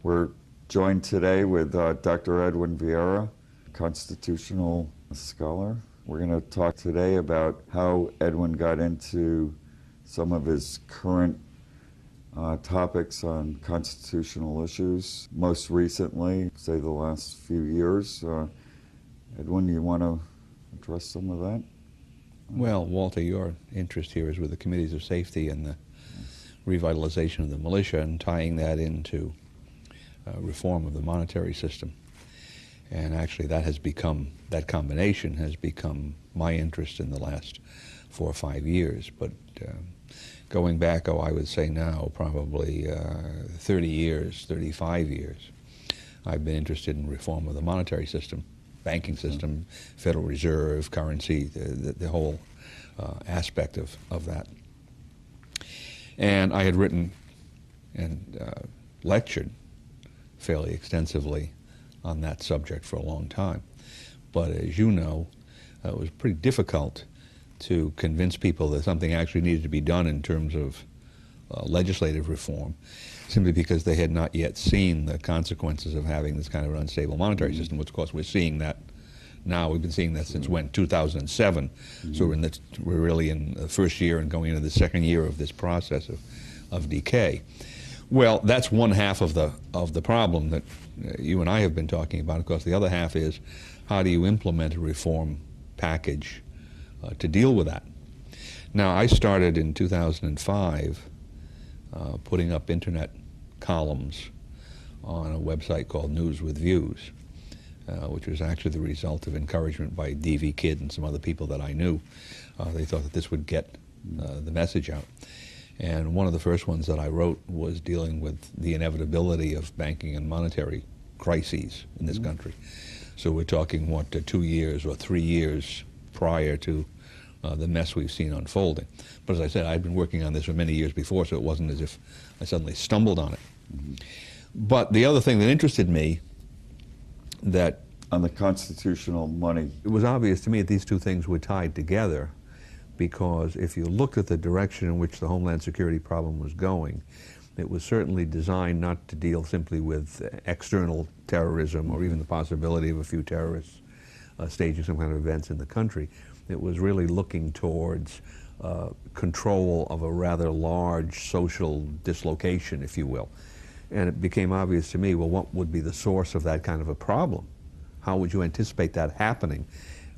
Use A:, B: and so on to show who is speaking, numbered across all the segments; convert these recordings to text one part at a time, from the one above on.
A: We're joined today with Dr. Edwin Vieira, constitutional scholar. We're going to talk today about how Edwin got into some of his current topics on constitutional issues. Most recently, say the last few years. Edwin, you want to address some of that?
B: Well, Walter, your interest here is with the committees of safety and the revitalization of the militia and tying that into reform of the monetary system. And actually that combination has become my interest in the last 4 or 5 years. But going back, I would say now, probably 30 years, 35 years, I've been interested in reform of the monetary system, banking system, Federal Reserve, currency, the whole aspect of that. And I had written and lectured fairly extensively on that subject for a long time. But as you know, it was pretty difficult to convince people that something actually needed to be done in terms of legislative reform, simply because they had not yet seen the consequences of having this kind of an unstable monetary system, which of course we're seeing that now. We've been seeing that since when? 2007. So we're really in the first year and going into the second year of this process of decay. Well, that's one half of the problem that you and I have been talking about. Of course, the other half is how do you implement a reform package to deal with that? Now, I started in 2005 putting up internet columns on a website called News with Views, which was actually the result of encouragement by DV Kidd and some other people that I knew. They thought that this would get the message out. And one of the first ones that I wrote was dealing with the inevitability of banking and monetary crises in this country. So we're talking, what, 2 years or 3 years prior to the mess we've seen unfolding. But as I said, I'd been working on this for many years before, so it wasn't as if I suddenly stumbled on it. But the other thing that interested me, that
A: on the constitutional money,
B: it was obvious to me that these two things were tied together, because if you looked at the direction in which the Homeland Security problem was going, it was certainly designed not to deal simply with external terrorism or even the possibility of a few terrorists staging some kind of events in the country. It was really looking towards control of a rather large social dislocation, if you will. And it became obvious to me, well, what would be the source of that kind of a problem? How would you anticipate that happening?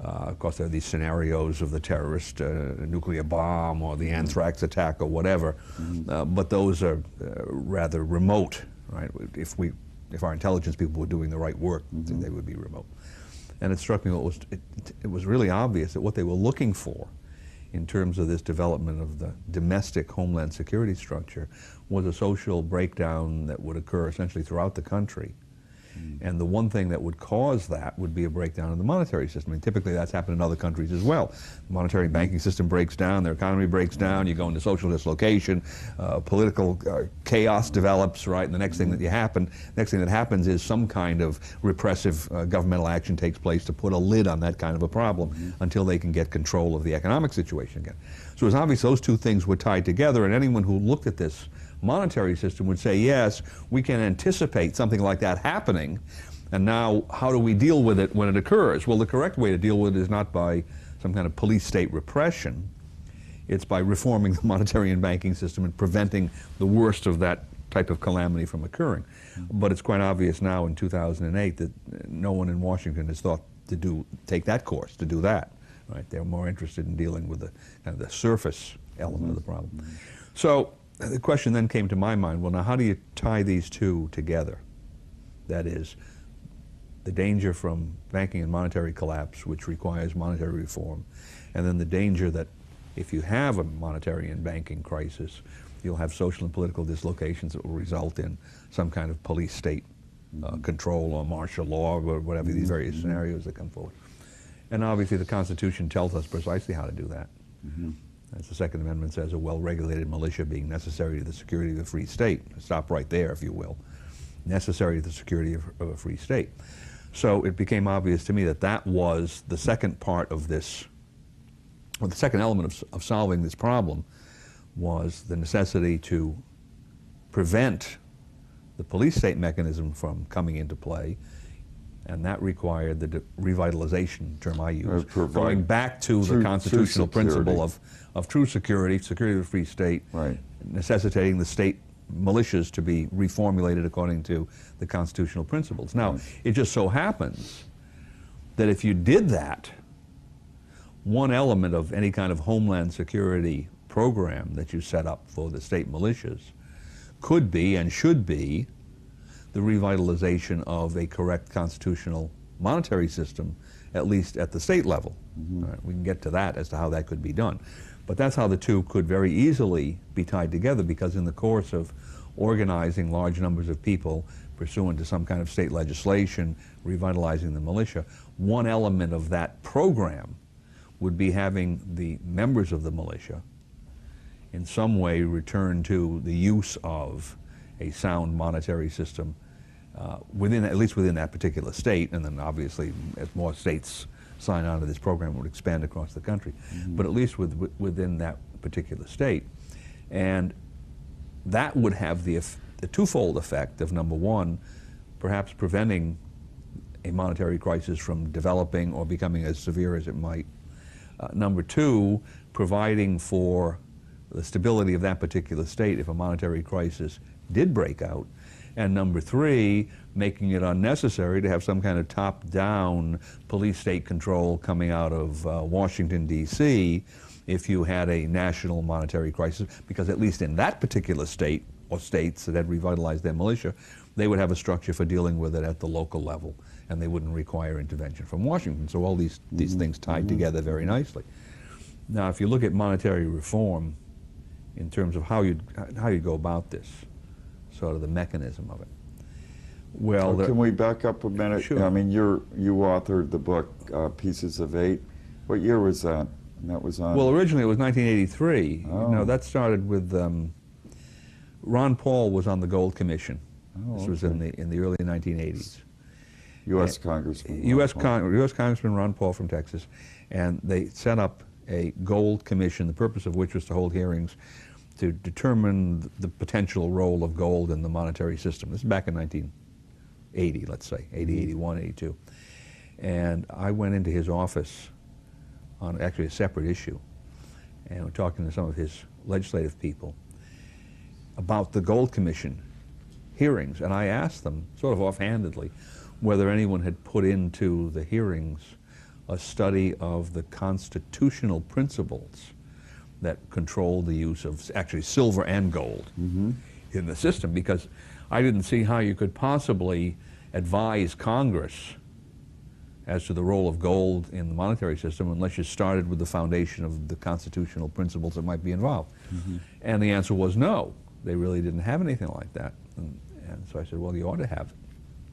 B: Of course, there are these scenarios of the terrorist nuclear bomb or the anthrax attack or whatever, but those are rather remote, right? If our intelligence people were doing the right work, they would be remote. And it struck me it was really obvious that what they were looking for in terms of this development of the domestic Homeland Security structure was a social breakdown that would occur essentially throughout the country. And the one thing that would cause that would be a breakdown in the monetary system. And typically that's happened in other countries as well. The monetary banking system breaks down, their economy breaks down, you go into social dislocation, political chaos develops, right? And the next thing that happens is some kind of repressive governmental action takes place to put a lid on that kind of a problem until they can get control of the economic situation again. So it's obvious those two things were tied together, and anyone who looked at this monetary system would say, yes, we can anticipate something like that happening, and now how do we deal with it when it occurs? Well, the correct way to deal with it is not by some kind of police state repression, it's by reforming the monetary and banking system and preventing the worst of that type of calamity from occurring. But it's quite obvious now in 2008 that no one in Washington has thought to take that course, to do that. Right? They're more interested in dealing with the surface element of the problem. So the question then came to my mind, well, now how do you tie these two together? That is, the danger from banking and monetary collapse, which requires monetary reform, and then the danger that if you have a monetary and banking crisis, you'll have social and political dislocations that will result in some kind of police state control or martial law or whatever, these various scenarios that come forward. And obviously the Constitution tells us precisely how to do that. As the Second Amendment says, a well-regulated militia being necessary to the security of a free state. Stop right there, if you will. Necessary to the security of a free state. So it became obvious to me that that was the second part of this, or the second element of solving this problem, was the necessity to prevent the police state mechanism from coming into play, and that required the revitalization, term I use, going back to the constitutional principle of true security of a free state,
A: right,
B: necessitating the state militias to be reformulated according to the constitutional principles. Now, it just so happens that if you did that, one element of any kind of homeland security program that you set up for the state militias could be and should be the revitalization of a correct constitutional monetary system, at least at the state level. Right, we can get to that as to how that could be done. But that's how the two could very easily be tied together, because in the course of organizing large numbers of people pursuant to some kind of state legislation, revitalizing the militia, one element of that program would be having the members of the militia in some way return to the use of a sound monetary system at least within that particular state, and then obviously as more states sign on to this program, it would expand across the country, but at least within that particular state. And that would have the twofold effect of, number one, perhaps preventing a monetary crisis from developing or becoming as severe as it might. Number two, providing for the stability of that particular state if a monetary crisis did break out. And number three, making it unnecessary to have some kind of top-down police state control coming out of Washington, D.C. if you had a national monetary crisis, because at least in that particular state or states that had revitalized their militia, they would have a structure for dealing with it at the local level, and they wouldn't require intervention from Washington. So all these things tied together very nicely. Now, if you look at monetary reform in terms of how you go about this, sort of the mechanism of it. Well,
A: can we back up a minute?
B: Sure.
A: I mean, you authored the book Pieces of Eight. What year was that? And that was on.
B: Well, originally it was 1983.
A: Oh.
B: No, that started with Ron Paul was on the Gold Commission.
A: Oh,
B: this was in the early 1980s.
A: U.S. Congressman.
B: U.S. Congressman Ron Paul from Texas, and they set up a Gold Commission, the purpose of which was to hold hearings to determine the potential role of gold in the monetary system. This is back in 1980, let's say, 80, 81, 82. And I went into his office on actually a separate issue, and we're talking to some of his legislative people about the Gold Commission hearings, and I asked them, sort of offhandedly, whether anyone had put into the hearings a study of the constitutional principles that control the use of actually silver and gold in the system, because I didn't see how you could possibly advise Congress as to the role of gold in the monetary system unless you started with the foundation of the constitutional principles that might be involved. And the answer was no. They really didn't have anything like that. And so I said, well, you ought to have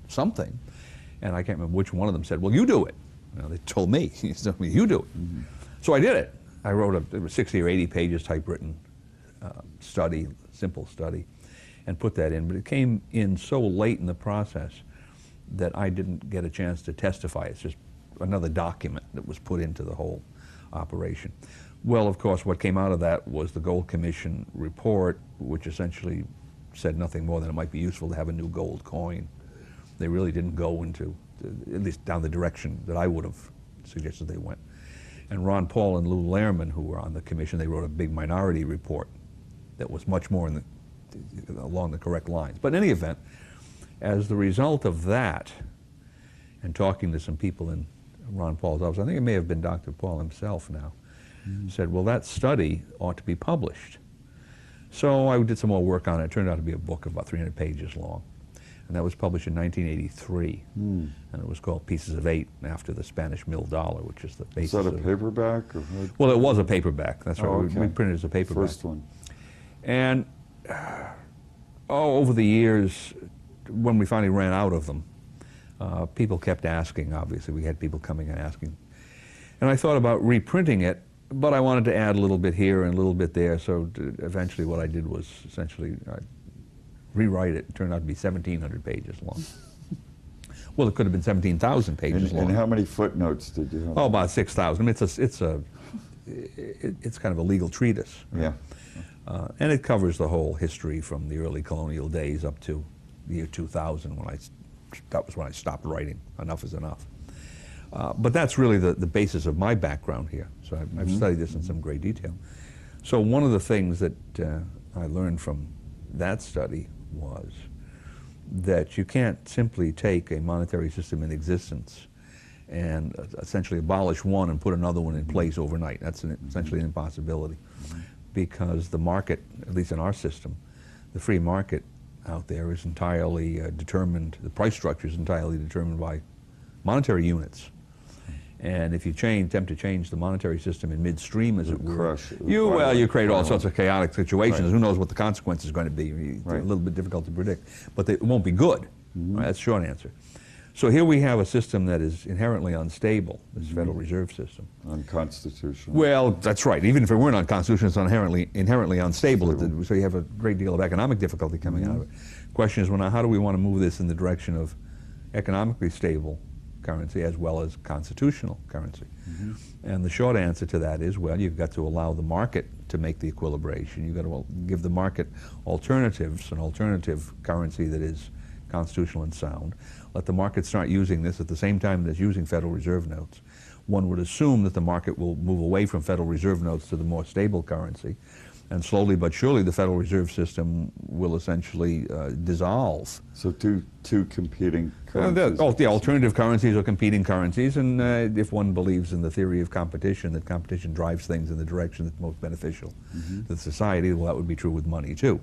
B: something. And I can't remember which one of them said, well, you do it. You know, they told me, you do it. So I did it. I wrote it was 60 or 80 pages typewritten study, simple study, and put that in. But it came in so late in the process that I didn't get a chance to testify. It's just another document that was put into the whole operation. Well, of course, what came out of that was the Gold Commission report, which essentially said nothing more than it might be useful to have a new gold coin. They really didn't go into, at least down the direction that I would have suggested they went. And Ron Paul and Lou Lehrman, who were on the commission, they wrote a big minority report that was much more along the correct lines. But in any event, as the result of that, and talking to some people in Ron Paul's office, I think it may have been Dr. Paul himself now, said, well, that study ought to be published. So I did some more work on it. It turned out to be a book about 300 pages long. And that was published in 1983. And it was called Pieces of Eight, after the Spanish mill dollar, which is the basis
A: of... Is that a paperback? Or
B: well, it was a paperback. That's right.
A: Okay.
B: We printed it as a paperback.
A: First one.
B: And over the years, when we finally ran out of them, people kept asking, obviously. We had people coming and asking. And I thought about reprinting it, but I wanted to add a little bit here and a little bit there, so eventually what I did was essentially rewrite it. It turned out to be 1,700 pages long. Well, it could have been 17,000 pages long.
A: And how many footnotes did you have?
B: Oh, about 6,000. I mean, it's kind of a legal treatise.
A: Yeah.
B: And it covers the whole history from the early colonial days up to the year 2000 that was when I stopped writing. Enough is enough. But that's really the basis of my background here. So I've studied this in some great detail. So one of the things that I learned from that study was that you can't simply take a monetary system in existence and essentially abolish one and put another one in place overnight. That's essentially an impossibility, because the market, at least in our system, the free market out there is entirely determined, the price structure is entirely determined by monetary units. And if you attempt to change the monetary system in midstream, as it were, you create all sorts of chaotic situations. Right. Who knows what the consequence is going to be? It's a little bit difficult to predict, but it won't be good. Right? That's the short answer. So here we have a system that is inherently unstable, this Federal Reserve System.
A: Unconstitutional.
B: Well, that's right. Even if it weren't unconstitutional, it's inherently unstable. So you have a great deal of economic difficulty coming out of it. The question is, well, now, how do we want to move this in the direction of economically stable currency as well as constitutional currency? And the short answer to that is, well, you've got to allow the market to make the equilibration. You've got to give the market alternatives, an alternative currency that is constitutional and sound. Let the market start using this at the same time that it's using Federal Reserve notes. One would assume that the market will move away from Federal Reserve notes to the more stable currency, and slowly but surely the Federal Reserve System will essentially dissolve.
A: So two competing currencies.
B: The alternative currencies are competing currencies, and if one believes in the theory of competition, that competition drives things in the direction that's most beneficial to society, well, that would be true with money too.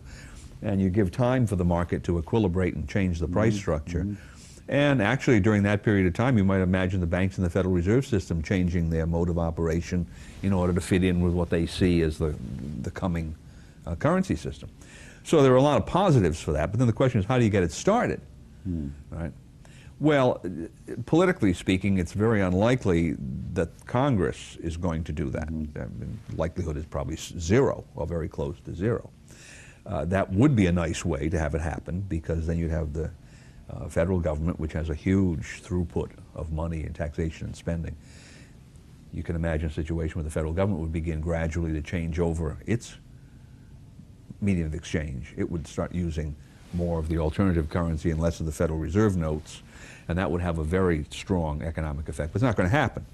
B: And you give time for the market to equilibrate and change the price structure. And actually, during that period of time, you might imagine the banks in the Federal Reserve System changing their mode of operation in order to fit in with what they see as the coming currency system. So there are a lot of positives for that, but then the question is, how do you get it started? Right? Well, politically speaking, it's very unlikely that Congress is going to do that. The likelihood is probably zero, or very close to zero. That would be a nice way to have it happen, because then you'd have the federal government, which has a huge throughput of money in taxation and spending. You can imagine a situation where the federal government would begin gradually to change over its medium of exchange. It would start using more of the alternative currency and less of the Federal Reserve notes, and that would have a very strong economic effect. But it's not going to happen,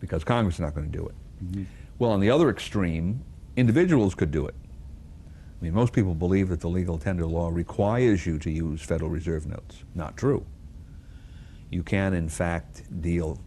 B: because Congress is not going to do it. Well, on the other extreme, individuals could do it. I mean, most people believe that the legal tender law requires you to use Federal Reserve notes. Not true. You can, in fact, deal,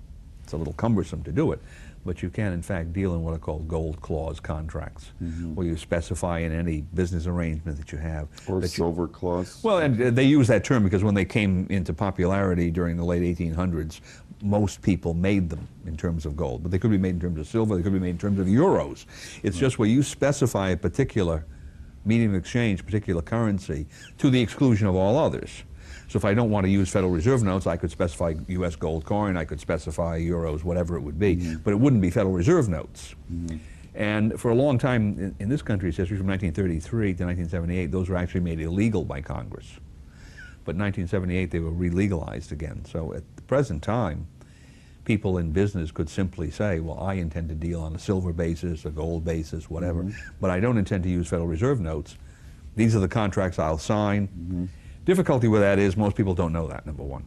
B: it's a little cumbersome to do it, but you can, in fact, deal in what are called gold clause contracts, where you specify in any business arrangement that you have.
A: Or silver clause.
B: Well, and they use that term because when they came into popularity during the late 1800s, most people made them in terms of gold, but they could be made in terms of silver, they could be made in terms of euros. It's just where you specify a particular medium of exchange, particular currency, to the exclusion of all others. So if I don't want to use Federal Reserve notes, I could specify U.S. gold coin, I could specify euros, whatever it would be, but it wouldn't be Federal Reserve notes. And for a long time in this country's history, from 1933 to 1978, those were actually made illegal by Congress. But in 1978, they were re-legalized again. So at the present time, people in business could simply say, well, I intend to deal on a silver basis, a gold basis, whatever, but I don't intend to use Federal Reserve notes. These are the contracts I'll sign. Difficulty with that is most people don't know that, number one.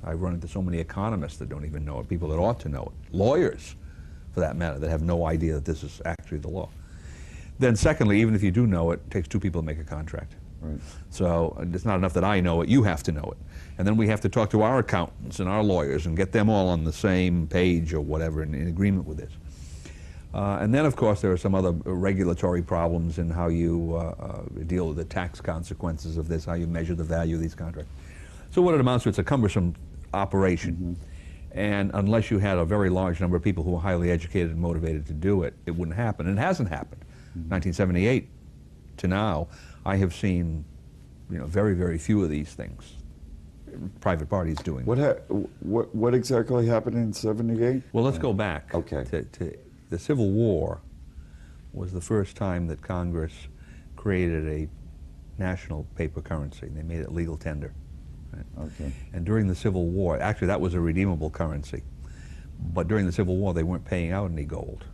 B: I've run into so many economists that don't even know it, people that ought to know it, lawyers, for that matter, that have no idea that this is actually the law. Then secondly, even if you do know it, it takes two people to make a contract. So it's not enough that I know it, you have to know it. And then we have to talk to our accountants and our lawyers and get them all on the same page or whatever in agreement with this. And then, of course, there are some other regulatory problems in how you deal with the tax consequences of this, how you measure the value of these contracts. So what it amounts to, it's a cumbersome operation. And unless you had a very large number of people who were highly educated and motivated to do it, it wouldn't happen. And it hasn't happened. 1978 to now, I have seen, very, very few of these things. Private parties doing.
A: What exactly happened in '78?
B: Well, let's go back.
A: Okay.
B: To the Civil War was the first time that Congress created a national paper currency. They made it legal tender. Right?
A: Okay.
B: And during the Civil War, actually that was a redeemable currency, but during the Civil War they weren't paying out any gold.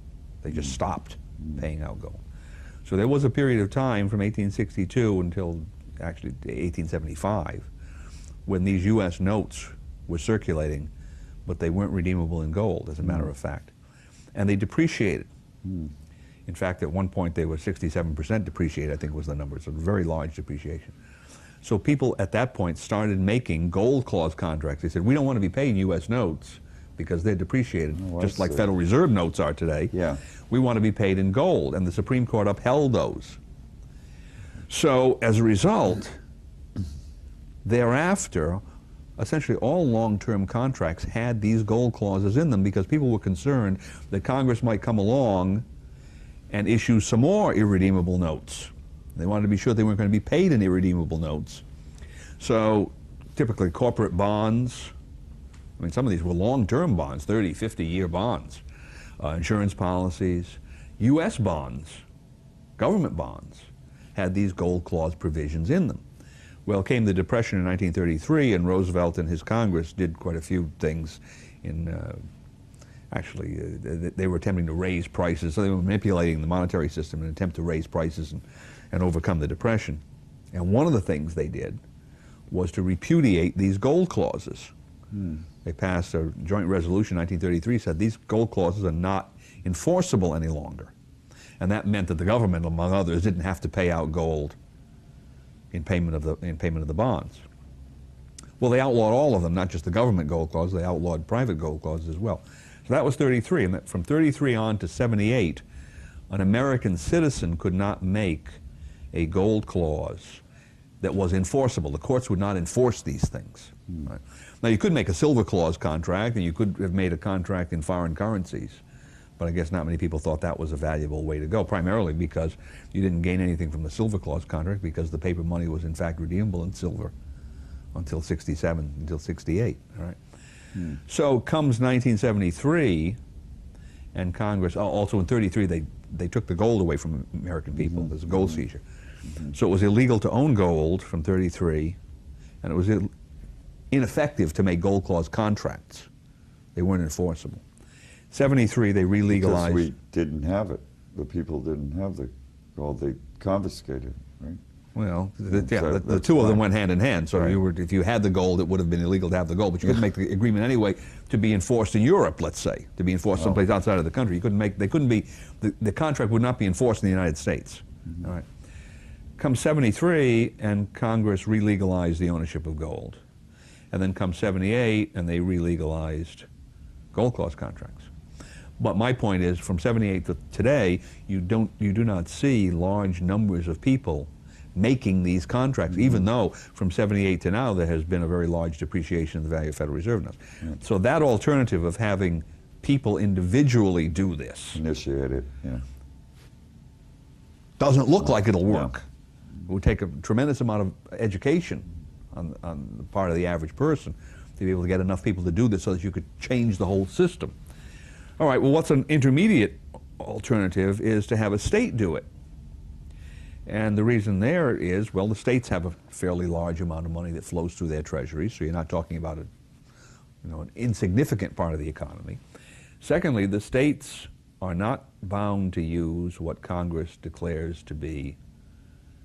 B: They just stopped paying out gold. So there was a period of time from 1862 until actually 1875, when these U.S. notes were circulating, but they weren't redeemable in gold, as a matter of fact. And they depreciated. In fact, at one point they were 67% depreciated, I think was the number. It's a very large depreciation. So people at that point started making gold clause contracts. They said, we don't want to be paying U.S. notes because they're depreciated, just like Federal Reserve notes are today.
A: Yeah.
B: We want to be paid in gold, and the Supreme Court upheld those. So as a result, thereafter, essentially all long-term contracts had these gold clauses in them because people were concerned that Congress might come along and issue some more irredeemable notes. They wanted to be sure they weren't going to be paid in irredeemable notes. So typically corporate bonds, I mean, some of these were long-term bonds, 30, 50-year bonds, insurance policies, U.S. bonds, government bonds, had these gold clause provisions in them. Well, came the Depression in 1933, and Roosevelt and his Congress did quite a few things in, they were attempting to raise prices, so they were manipulating the monetary system in an attempt to raise prices and overcome the Depression. And one of the things they did was to repudiate these gold clauses. They passed a joint resolution in 1933, said these gold clauses are not enforceable any longer. And that meant that the government, among others, didn't have to pay out gold in payment of the bonds. Well, they outlawed all of them, not just the government gold clauses, they outlawed private gold clauses as well. So that was 33, and from 33 on to 78, an American citizen could not make a gold clause that was enforceable. The courts would not enforce these things. Right? Now, you could make a silver clause contract, and you could have made a contract in foreign currencies, but I guess not many people thought that was a valuable way to go, primarily because you didn't gain anything from the silver clause contract because the paper money was in fact redeemable in silver until 67, until 68, all right? So comes 1973, and Congress, also in 33, they took the gold away from American people. There's a gold seizure. So it was illegal to own gold from 33, and it was ineffective to make gold clause contracts. They weren't enforceable. 73, they re-legalized.
A: Because we didn't have it. The people didn't have the gold. They confiscated it, right?
B: Well, the two of them went hand in hand. So if you had the gold, it would have been illegal to have the gold, but you couldn't make the agreement anyway to be enforced in Europe, let's say, to be enforced someplace outside of the country. The contract would not be enforced in the United States. All right. Come 73, and Congress re-legalized the ownership of gold. And then come 78, and they re-legalized gold clause contracts. But my point is, from 78 to today, you do not see large numbers of people making these contracts, even though from 78 to now there has been a very large depreciation in the value of Federal Reserve notes. So that alternative of having people individually do this,
A: initiate it,
B: doesn't look like it'll work. It would take a tremendous amount of education on the part of the average person to be able to get enough people to do this so that you could change the whole system. All right, well, what's an intermediate alternative is to have a state do it. And the reason there is, well, the states have a fairly large amount of money that flows through their treasuries, so you're not talking about an insignificant part of the economy. Secondly, the states are not bound to use what Congress declares to be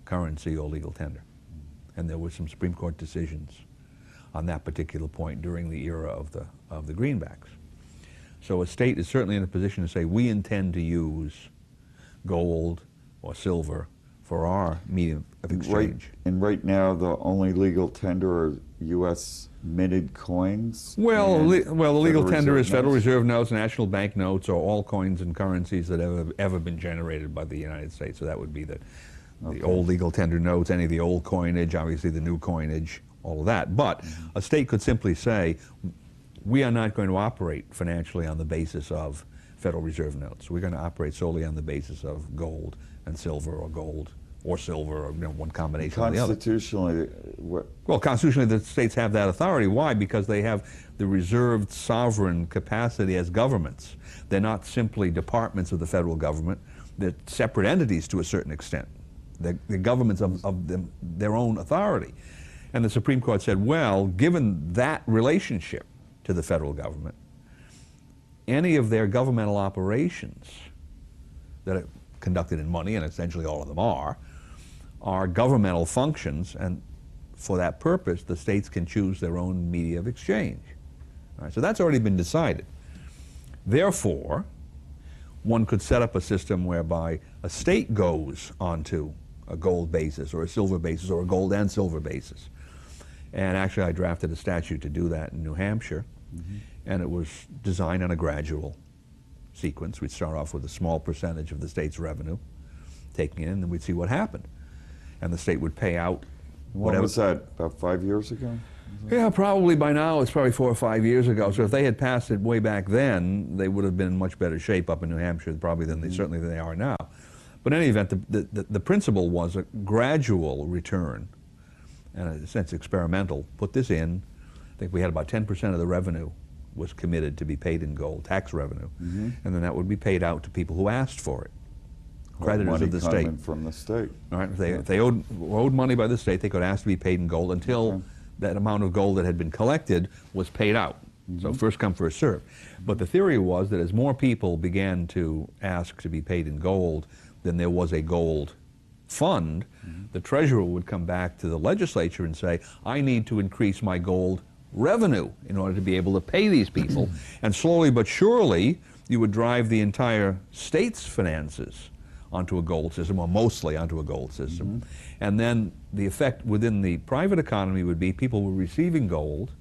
B: currency or legal tender. And there were some Supreme Court decisions on that particular point during the era of the greenbacks. So a state is certainly in a position to say, we intend to use gold or silver for our medium of exchange.
A: Right now, the only legal tender are U.S. minted coins?
B: Well, the legal tender is Federal Reserve notes, national bank notes, or all coins and currencies that have ever been generated by the United States. So that would be the old legal tender notes, any of the old coinage, obviously the new coinage, all of that. But a state could simply say, we are not going to operate financially on the basis of Federal Reserve notes. We're going to operate solely on the basis of gold and silver, or gold or silver, or one combination of the other.
A: Constitutionally,
B: well, constitutionally, the states have that authority. Why? Because they have the reserved sovereign capacity as governments. They're not simply departments of the federal government. They're separate entities to a certain extent. They're governments of their own authority. And the Supreme Court said, well, given that relationship to the federal government, any of their governmental operations that are conducted in money, and essentially all of them are, are governmental functions, and for that purpose, the states can choose their own media of exchange. All right, so that's already been decided. Therefore, one could set up a system whereby a state goes onto a gold basis or a silver basis or a gold and silver basis. And actually I drafted a statute to do that in New Hampshire, and it was designed on a gradual sequence. We'd start off with a small percentage of the state's revenue, taking it in, and then we'd see what happened. And the state would pay out whatever.
A: What was that, about 5 years ago?
B: Yeah, probably by now, it's probably 4 or 5 years ago. So if they had passed it way back then, they would have been in much better shape up in New Hampshire probably than they certainly than they are now. But in any event, the principle was a gradual return, and in a sense experimental. Put this in, I think we had about 10% of the revenue was committed to be paid in gold, tax revenue, and then that would be paid out to people who asked for it, creditors of the state.
A: Money from the state.
B: All right, if they owed money by the state, they could ask to be paid in gold until that amount of gold that had been collected was paid out. So first come, first serve. But the theory was that as more people began to ask to be paid in gold, then there was a gold fund. The treasurer would come back to the legislature and say, I need to increase my gold revenue in order to be able to pay these people. And slowly but surely, you would drive the entire state's finances onto a gold system, or mostly onto a gold system. And then the effect within the private economy would be people were receiving gold,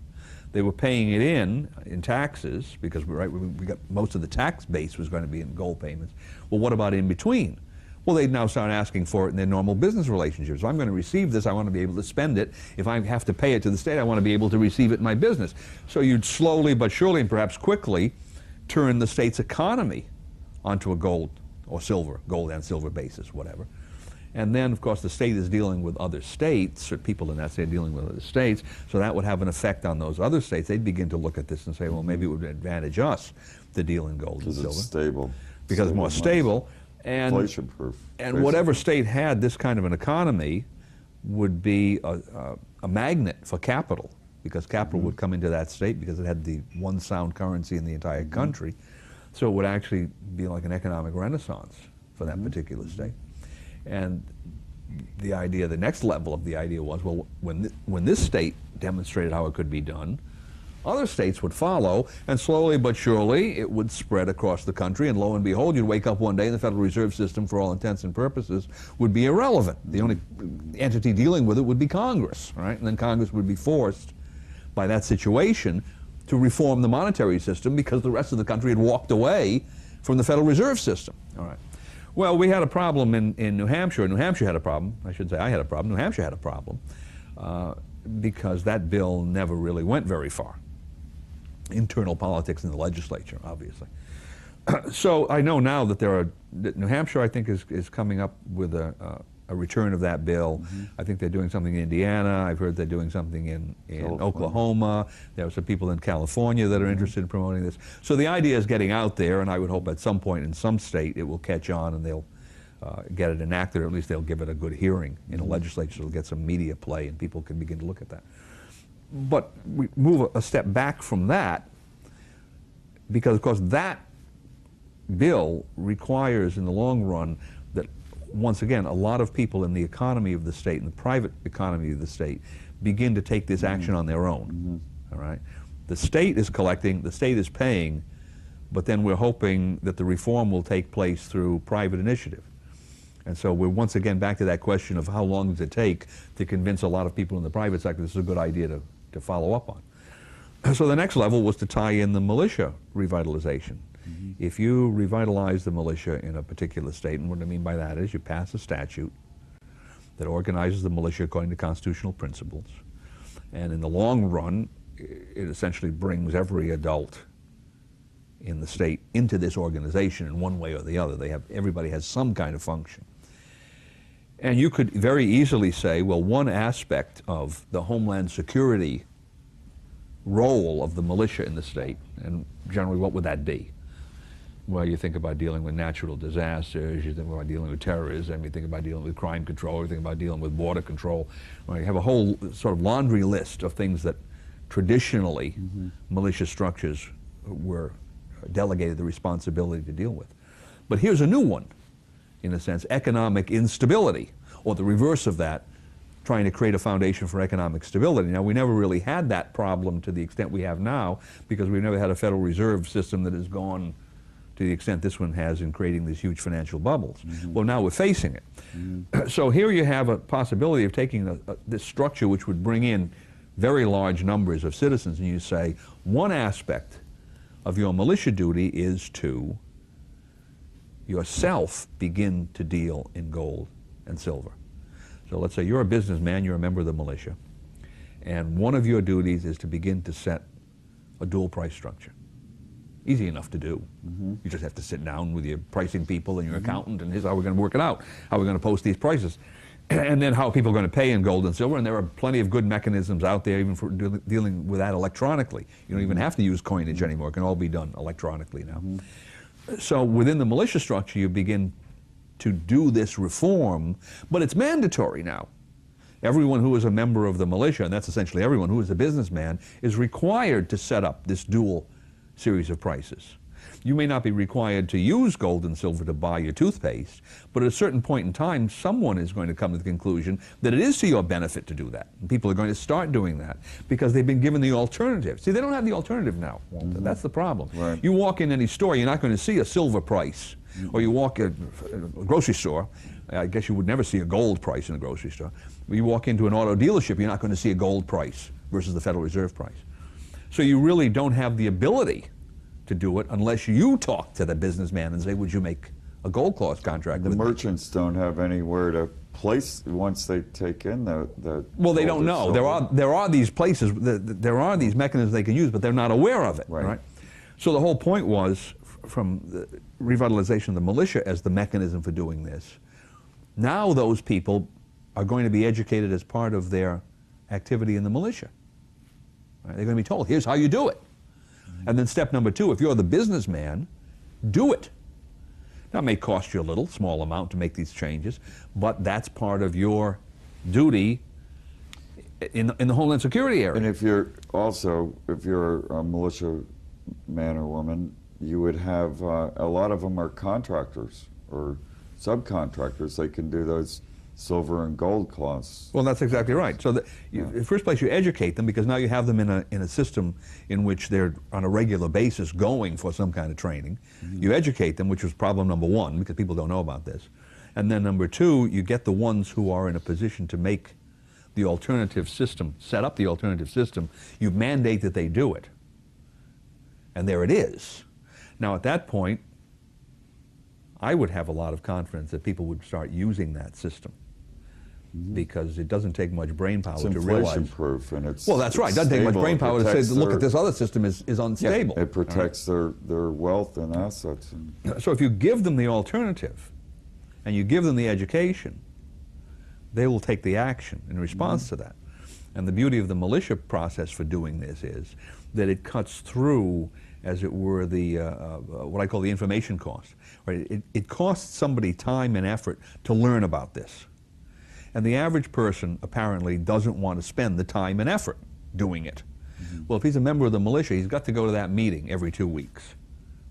B: they were paying it in taxes, because right, we got most of the tax base was going to be in gold payments. Well, what about in between? Well, they'd now start asking for it in their normal business relationships. So I'm going to receive this, I want to be able to spend it. If I have to pay it to the state, I want to be able to receive it in my business. So you'd slowly but surely, and perhaps quickly, turn the state's economy onto a gold or silver, gold and silver basis, whatever. And then, of course, the state is dealing with other states, or people in that state are dealing with other states, so that would have an effect on those other states. They'd begin to look at this and say, well, maybe it would advantage us to deal in gold and silver.
A: Because it's stable.
B: Because it's more stable. And,
A: inflation-proof.
B: And whatever state had this kind of an economy would be a magnet for capital, because capital would come into that state because it had the one sound currency in the entire country. So it would actually be like an economic renaissance for that particular state. And the idea, the next level of the idea was, well, when this state demonstrated how it could be done, other states would follow, and slowly but surely it would spread across the country, and lo and behold, you'd wake up one day and the Federal Reserve System, for all intents and purposes, would be irrelevant. The only entity dealing with it would be Congress, right? And then Congress would be forced by that situation to reform the monetary system because the rest of the country had walked away from the Federal Reserve System. All right. Well, we had a problem in New Hampshire. New Hampshire had a problem. I should say I had a problem. New Hampshire had a problem because that bill never really went very far. Internal politics in the legislature, obviously. So I know now that that New Hampshire, I think, is coming up with a return of that bill. I think they're doing something in Indiana. I've heard they're doing something in Oklahoma. There are some people in California that are interested in promoting this. So the idea is getting out there, and I would hope at some point in some state it will catch on and they'll get it enacted, or at least they'll give it a good hearing in a legislature. It'll get some media play and people can begin to look at that. But we move a step back from that because, of course, that bill requires in the long run that, once again, a lot of people in the economy of the state and the private economy of the state begin to take this action on their own. All right? The state is collecting, the state is paying, but then we're hoping that the reform will take place through private initiative. And so we're once again back to that question of how long does it take to convince a lot of people in the private sector this is a good idea to follow up on. So the next level was to tie in the militia revitalization. If you revitalize the militia in a particular state, and what I mean by that is you pass a statute that organizes the militia according to constitutional principles, and in the long run, it essentially brings every adult in the state into this organization in one way or the other. Everybody has some kind of function. And you could very easily say, well, one aspect of the Homeland Security role of the militia in the state, and generally what would that be? Well, you think about dealing with natural disasters, you think about dealing with terrorism, you think about dealing with crime control, you think about dealing with border control. Well, you have a whole sort of laundry list of things that traditionally militia structures were delegated the responsibility to deal with. But here's a new one, in a sense, economic instability. or the reverse of that, trying to create a foundation for economic stability. Now, we never really had that problem to the extent we have now, because we've never had a Federal Reserve system that has gone to the extent this one has in creating these huge financial bubbles. Well, now we're facing it. So here you have a possibility of taking this structure, which would bring in very large numbers of citizens, and you say, one aspect of your militia duty is to yourself begin to deal in gold and silver. So let's say you're a businessman, you're a member of the militia, and one of your duties is to begin to set a dual price structure. Easy enough to do. You just have to sit down with your pricing people and your accountant, and here's how we're going to work it out, how we're going to post these prices, and then how people are going to pay in gold and silver. And there are plenty of good mechanisms out there even for dealing with that electronically. You don't even have to use coinage anymore. It can all be done electronically now. So within the militia structure, you begin to do this reform, but it's mandatory now. Everyone who is a member of the militia, and that's essentially everyone who is a businessman, is required to set up this dual series of prices. You may not be required to use gold and silver to buy your toothpaste, but at a certain point in time, someone is going to come to the conclusion that it is to your benefit to do that. And people are going to start doing that because they've been given the alternative. See, they don't have the alternative now, Walter. That's the problem.
A: Right.
B: You walk in any store, you're not going to see a silver price. Or you walk in a grocery store, I guess you would never see a gold price in a grocery store. When you walk into an auto dealership, you're not going to see a gold price versus the Federal Reserve price. So you really don't have the ability to do it unless you talk to the businessman and say, would you make a gold clause contract
A: The
B: with me?
A: merchants don't have anywhere to place once they take in the
B: Well, they
A: gold
B: don't
A: or
B: know.
A: silver.
B: There are these places, there are these mechanisms they can use, but they're not aware of it.
A: Right.
B: So the whole point was, from the revitalization of the militia as the mechanism for doing this, now those people are going to be educated as part of their activity in the militia. Right? They're going to be told, here's how you do it. And then step number two, if you're the businessman, do it. Now, it may cost you a little, small amount to make these changes, but that's part of your duty in the Homeland Security area.
A: And if you're a militia man or woman, you would have, a lot of them are contractors or subcontractors. They can do those silver and gold clause.
B: Well, that's exactly right. So, in the first place, you educate them, because now you have them in a system in which they're on a regular basis going for some kind of training. You educate them, which was problem number one, because people don't know about this. And then number two, you get the ones who are in a position to make the alternative system, set up the alternative system. You mandate that they do it. And there it is. Now, at that point, I would have a lot of confidence that people would start using that system, because it doesn't take much brain power
A: It's
B: to realize.
A: inflation-proof, and it's
B: Well, that's right. It doesn't take much
A: stable.
B: brain
A: It
B: power to say,
A: protects
B: look
A: their-
B: at this other system is unstable.
A: It protects their wealth and assets.
B: So if you give them the alternative and you give them the education, they will take the action in response to that. And the beauty of the militia process for doing this is that it cuts through, as it were, the what I call the information cost. Right? It costs somebody time and effort to learn about this. And the average person apparently doesn't want to spend the time and effort doing it. Well, if he's a member of the militia, he's got to go to that meeting every 2 weeks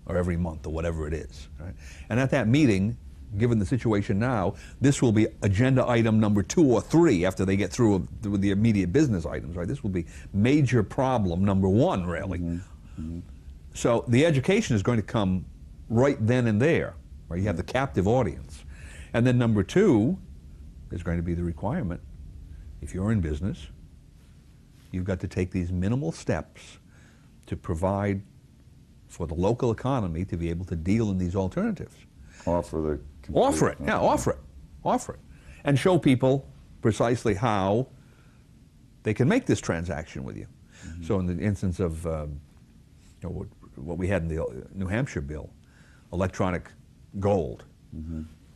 B: or every month or whatever it is. Right? And at that meeting, given the situation now, this will be agenda item number 2 or 3 after they get through with the immediate business items. Right? This will be major problem number 1, really. So the education is going to come right then and there. Right? You have the captive audience. And then number 2, there's going to be the requirement, if you're in business, you've got to take these minimal steps to provide for the local economy to be able to deal in these alternatives.
A: Offer it,
B: and show people precisely how they can make this transaction with you. So in the instance of what we had in the New Hampshire bill, electronic gold,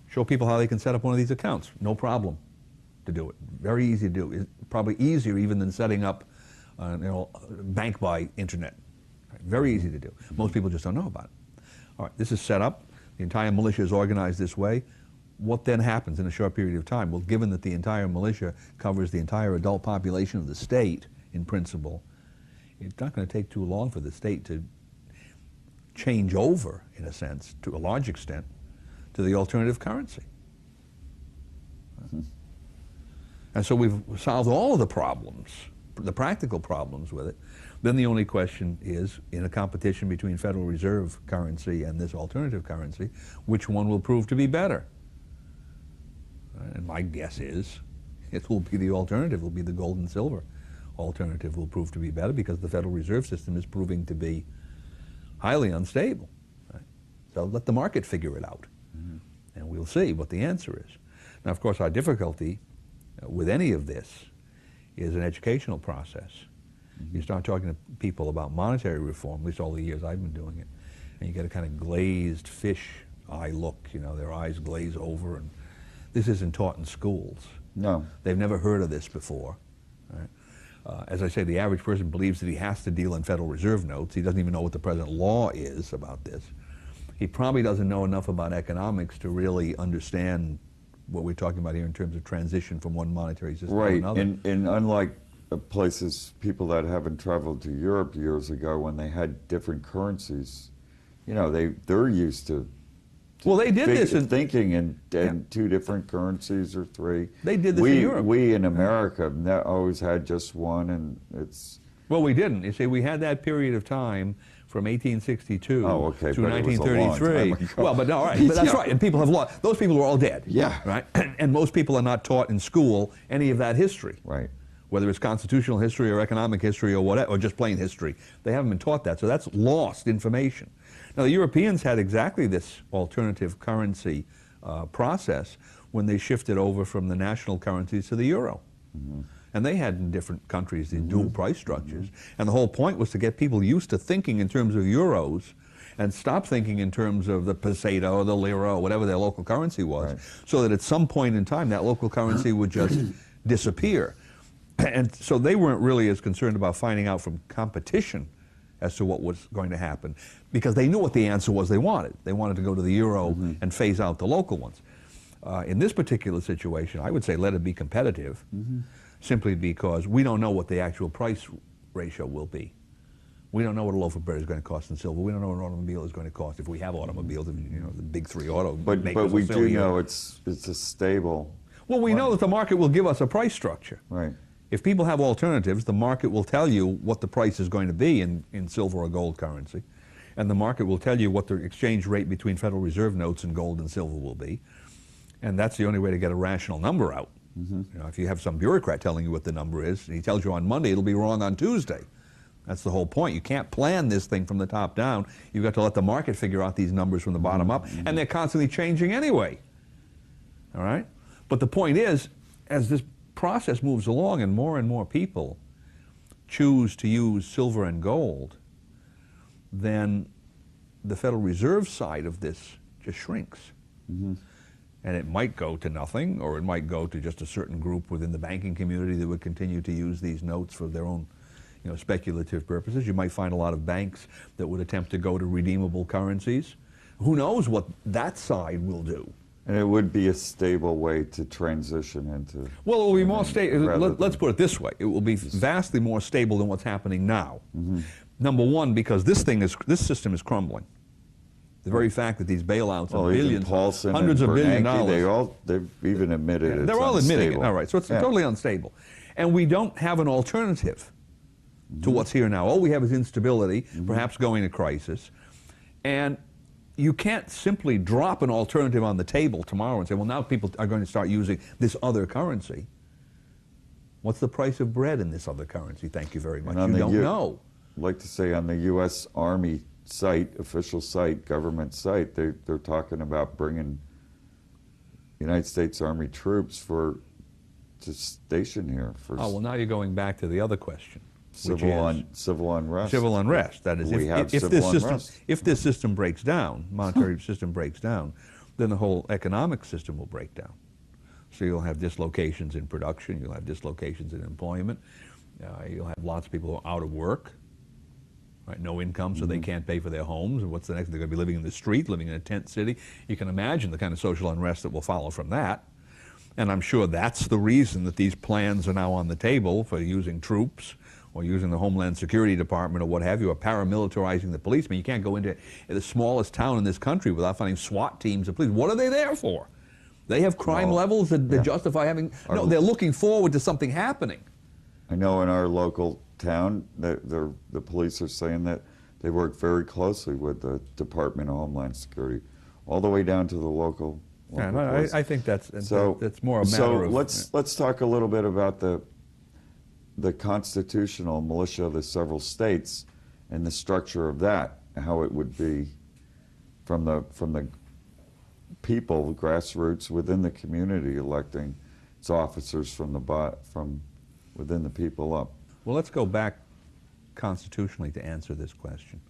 B: show people how they can set up one of these accounts. No problem to do it. Very easy to do. It's probably easier even than setting up bank by internet. Right? Very easy to do. Most people just don't know about it. All right, this is set up. The entire militia is organized this way. What then happens in a short period of time? Well, given that the entire militia covers the entire adult population of the state, in principle, it's not going to take too long for the state to change over, in a sense, to a large extent, to the alternative currency. And so we've solved all of the problems, the practical problems with it. Then the only question is, in a competition between Federal Reserve currency and this alternative currency, which one will prove to be better? And my guess is it will be the alternative, will be the gold and silver. Alternative will prove to be better because the Federal Reserve System is proving to be highly unstable. Right? So let the market figure it out, and we'll see what the answer is. Now, of course, our difficulty with any of this is an educational process. You start talking to people about monetary reform, at least all the years I've been doing it, and you get a kind of glazed fish eye look, you know, their eyes glaze over, and this isn't taught in schools.
A: No.
B: They've never heard of this before. Right? As I say, the average person believes that he has to deal in Federal Reserve notes. He doesn't even know what the present law is about this. He probably doesn't know enough about economics to really understand what we're talking about here in terms of transition from one monetary system to another.
A: Right, and unlike places, people that haven't traveled to Europe years ago when they had different currencies, you know, they're used to
B: well, they did this in
A: thinking in two different currencies or three.
B: They did this in Europe.
A: We in America always had just one, and it's...
B: Well, we didn't. You see, we had that period of time from 1862
A: to
B: 1933. Well, but no, all right, but that's right. And people have lost. Those people are all dead.
A: Yeah.
B: Right. And most people are not taught in school any of that history.
A: Right.
B: Whether it's constitutional history or economic history or whatever, or just plain history, they haven't been taught that. So that's lost information. Now, the Europeans had exactly this alternative currency process when they shifted over from the national currencies to the euro. And they had in different countries these dual price structures. And the whole point was to get people used to thinking in terms of euros and stop thinking in terms of the peseta or the lira or whatever their local currency was, so that at some point in time that local currency would just disappear. And so they weren't really as concerned about finding out from competition as to what was going to happen, because they knew what the answer was they wanted. They wanted to go to the euro and phase out the local ones. In this particular situation, I would say let it be competitive, simply because we don't know what the actual price ratio will be. We don't know what a loaf of bread is going to cost in silver. We don't know what an automobile is going to cost if we have automobiles, you know, the big three auto makers.
A: But we do know it's a stable...
B: Well, we know that the market will give us a price structure.
A: Right.
B: If people have alternatives, the market will tell you what the price is going to be in silver or gold currency, and the market will tell you what the exchange rate between Federal Reserve notes and gold and silver will be, and that's the only way to get a rational number out. You know, if you have some bureaucrat telling you what the number is, and he tells you on Monday, it'll be wrong on Tuesday. That's the whole point. You can't plan this thing from the top down. You've got to let the market figure out these numbers from the bottom up, and they're constantly changing anyway. All right? But the point is, as this process moves along and more people choose to use silver and gold, then the Federal Reserve side of this just shrinks. And it might go to nothing, or it might go to just a certain group within the banking community that would continue to use these notes for their own, you know, speculative purposes. You might find a lot of banks that would attempt to go to redeemable currencies. Who knows what that side will do?
A: And it would be a stable way to transition into...
B: Well, it will be more stable. Let's put it this way. It will be vastly more stable than what's happening now. Number one, because this system is crumbling. The very fact that these bailouts of billions,
A: Paulson
B: hundreds of billion dollars...
A: they've even admitted it's
B: they're all
A: unstable.
B: admitting it. All right, so it's totally unstable. And we don't have an alternative to what's here now. All we have is instability, perhaps going to crisis. And you can't simply drop an alternative on the table tomorrow and say, well, now people are going to start using this other currency. What's the price of bread in this other currency? Thank you very much. You don't know.
A: I'd like to say on the U.S. Army site, official site, government site, they're talking about bringing United States Army troops to station here. For
B: well, now you're going back to the other question.
A: Civil unrest.
B: Civil unrest. That is, if this system breaks down, monetary system breaks down, then the whole economic system will break down. So you'll have dislocations in production, you'll have dislocations in employment, you'll have lots of people who are out of work, right? No income, so they can't pay for their homes. And what's the next? They're going to be living in the street, living in a tent city. You can imagine the kind of social unrest that will follow from that. And I'm sure that's the reason that these plans are now on the table for using troops, or using the Homeland Security Department or what have you, or paramilitarizing the police. I mean, you can't go into the smallest town in this country without finding SWAT teams of police. What are they there for? They have crime levels that justify having, no, they're looking forward to something happening.
A: I know in our local town, the police are saying that they work very closely with the Department of Homeland Security, all the way down to the local police.
B: I think that's more a matter of...
A: So let's talk a little bit about the constitutional militia of the several states and the structure of that, how it would be from the people, grassroots within the community, electing its officers from within the people up.
B: Well, let's go back constitutionally to answer this question.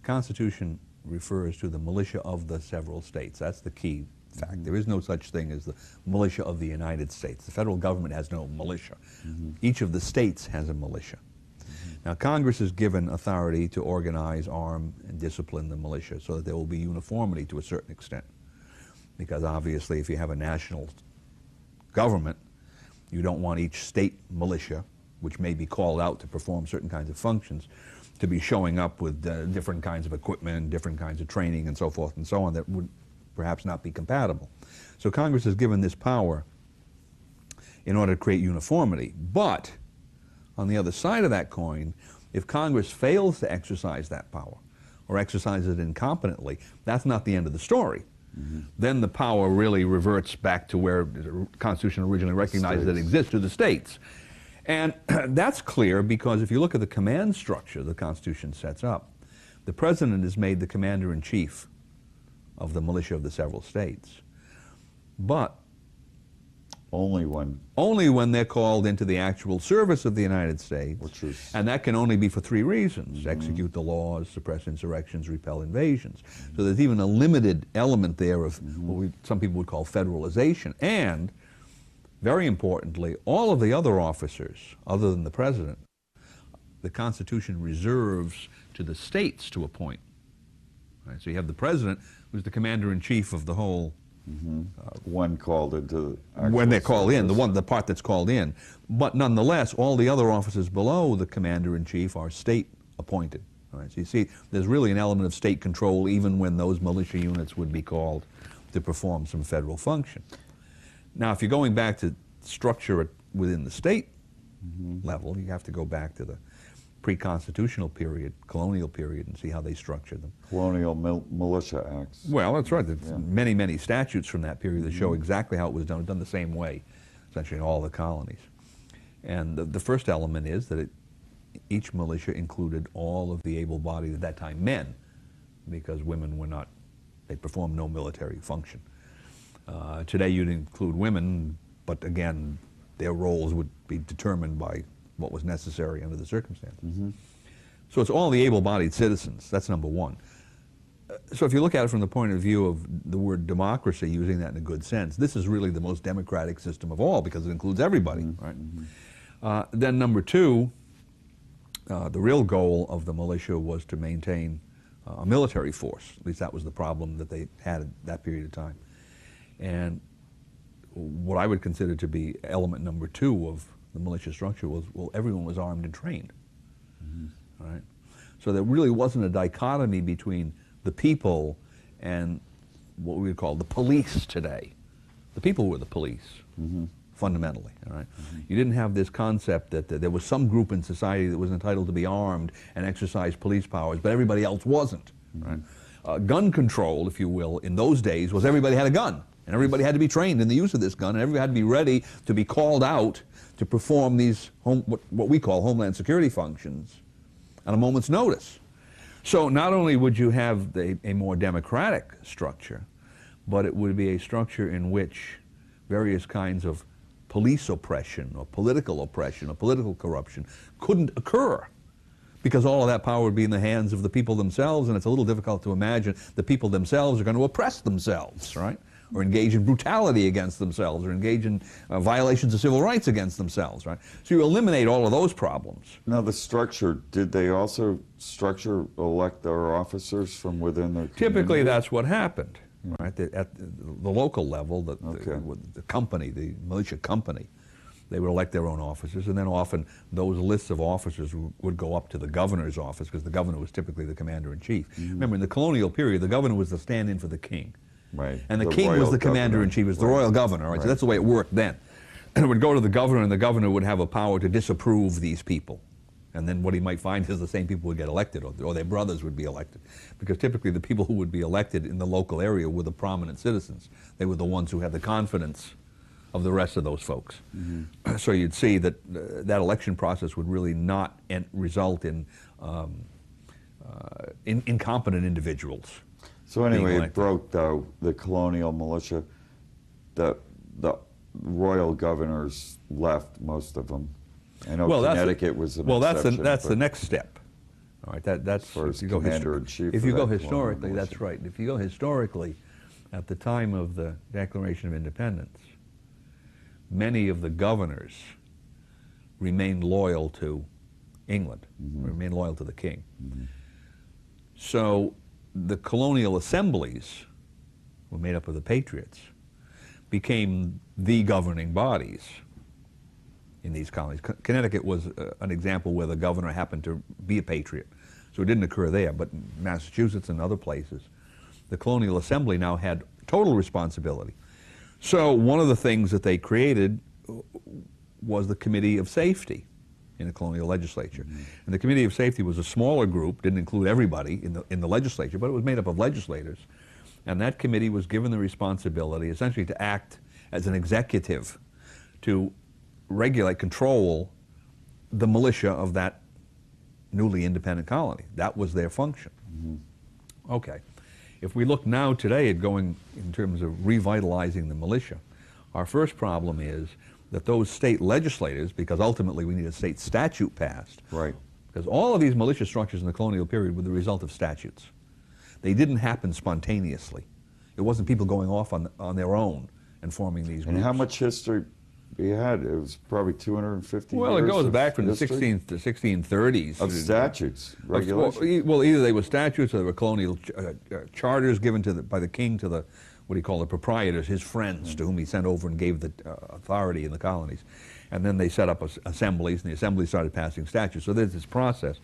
B: The Constitution refers to the militia of the several states. That's the key fact. There is no such thing as the militia of the United States. The federal government has no militia. Each of the states has a militia. Now, Congress is given authority to organize, arm, and discipline the militia so that there will be uniformity to a certain extent. Because obviously, if you have a national government, you don't want each state militia, which may be called out to perform certain kinds of functions, to be showing up with different kinds of equipment, different kinds of training, and so forth and so on, that would perhaps not be compatible. So Congress is given this power in order to create uniformity. But on the other side of that coin, if Congress fails to exercise that power, or exercises it incompetently, that's not the end of the story. Then the power really reverts back to where the Constitution originally recognized that it exists, to the states. And that's clear because if you look at the command structure the Constitution sets up, the President is made the Commander-in-Chief of the militia of the several states. But
A: only when
B: they're called into the actual service of the United States, and that can only be for three reasons: execute the laws, suppress insurrections, repel invasions. So there's even a limited element there of what some people would call federalization. And very importantly, all of the other officers, other than the President, the Constitution reserves to the states to appoint. Right? So you have the President, who's the Commander-in-Chief of the whole.
A: When called into
B: when they're called in, the part that's called in. But nonetheless, all the other officers below the Commander-in-Chief are state appointed. Right? So you see, there's really an element of state control even when those militia units would be called to perform some federal function. Now, if you're going back to structure within the state level, you have to go back to the pre-constitutional period, colonial period, and see how they structured them.
A: Colonial militia acts.
B: Well, that's right. There's many, many statutes from that period that show exactly how it was done the same way, essentially in all the colonies. And the first element is that each militia included all of the able-bodied, at that time, men, because women were not, they performed no military function. Today you'd include women, but again, their roles would be determined by what was necessary under the circumstances. So it's all the able-bodied citizens. That's number one. So if you look at it from the point of view of the word democracy, using that in a good sense, this is really the most democratic system of all because it includes everybody. Right? Then number two, the real goal of the militia was to maintain a military force. At least that was the problem that they had at that period of time. And what I would consider to be element number two of the militia structure was, well, everyone was armed and trained. Right? So there really wasn't a dichotomy between the people and what we would call the police today. The people were the police, fundamentally. All right? You didn't have this concept that there was some group in society that was entitled to be armed and exercise police powers, but everybody else wasn't. Right? Gun control, if you will, in those days was everybody had a gun. And everybody had to be trained in the use of this gun, and everybody had to be ready to be called out to perform these, what we call Homeland Security functions, at a moment's notice. So not only would you have a more democratic structure, but it would be a structure in which various kinds of police oppression or political corruption couldn't occur, because all of that power would be in the hands of the people themselves, and it's a little difficult to imagine the people themselves are going to oppress themselves, right? Or engage in brutality against themselves, or engage in violations of civil rights against themselves, right? So you eliminate all of those problems.
A: Now the structure, did they also elect their officers from within their community?
B: Typically that's what happened, right? At the local level, the company, the militia company, they would elect their own officers, and then often those lists of officers would go up to the governor's office, because the governor was typically the commander-in-chief. Remember, in the colonial period, the governor was the stand-in for the king.
A: Right.
B: And the
A: The
B: king was
A: royal
B: the commander-in-chief, was the
A: governor.
B: royal governor, right? So
A: Right.
B: that's the way it worked then. And it would go to the governor, and the governor would have a power to disapprove these people. And then what he might find is the same people would get elected, or their brothers would be elected. Because typically the people who would be elected in the local area were the prominent citizens. They were the ones who had the confidence of the rest of those folks. Mm-hmm. So you'd see that that election process would really not result in incompetent individuals.
A: So anyway,
B: being
A: it broke, though, the colonial militia. The royal governors left, most of them. I know Connecticut was an exception.
B: That's the next step. All right, that's
A: first
B: if you go
A: commander-in-chief.
B: If you
A: of
B: go
A: that
B: historically,
A: colonial
B: that's
A: militia.
B: right. If you go historically, at the time of the Declaration of Independence, many of the governors remained loyal to England, remained loyal to the king. Mm-hmm. So the colonial assemblies were made up of the patriots, became the governing bodies in these colonies. Connecticut was an example where the governor happened to be a patriot, so it didn't occur there, but Massachusetts and other places, the colonial assembly now had total responsibility. So one of the things that they created was the Committee of Safety in the colonial legislature. Mm-hmm. And the Committee of Safety was a smaller group, didn't include everybody in the legislature, but it was made up of legislators. And that committee was given the responsibility essentially to act as an executive to regulate, control the militia of that newly independent colony. That was their function. Mm-hmm. Okay. If we look now today at going in terms of revitalizing the militia, our first problem is that those state legislators, because ultimately we need a state statute passed,
A: right?
B: Because all of these militia structures in the colonial period were the result of statutes. They didn't happen spontaneously. It wasn't people going off on their own and forming these groups.
A: And how much history we had? It was probably 250 years.
B: Well, it goes back from
A: history?
B: the 1630s.
A: Of statutes, regulations?
B: Well, either they were statutes or they were colonial charters given by the king to the, what do you call the proprietors, his friends, to whom he sent over and gave the authority in the colonies. And then they set up assemblies, and the assemblies started passing statutes. So there's this process.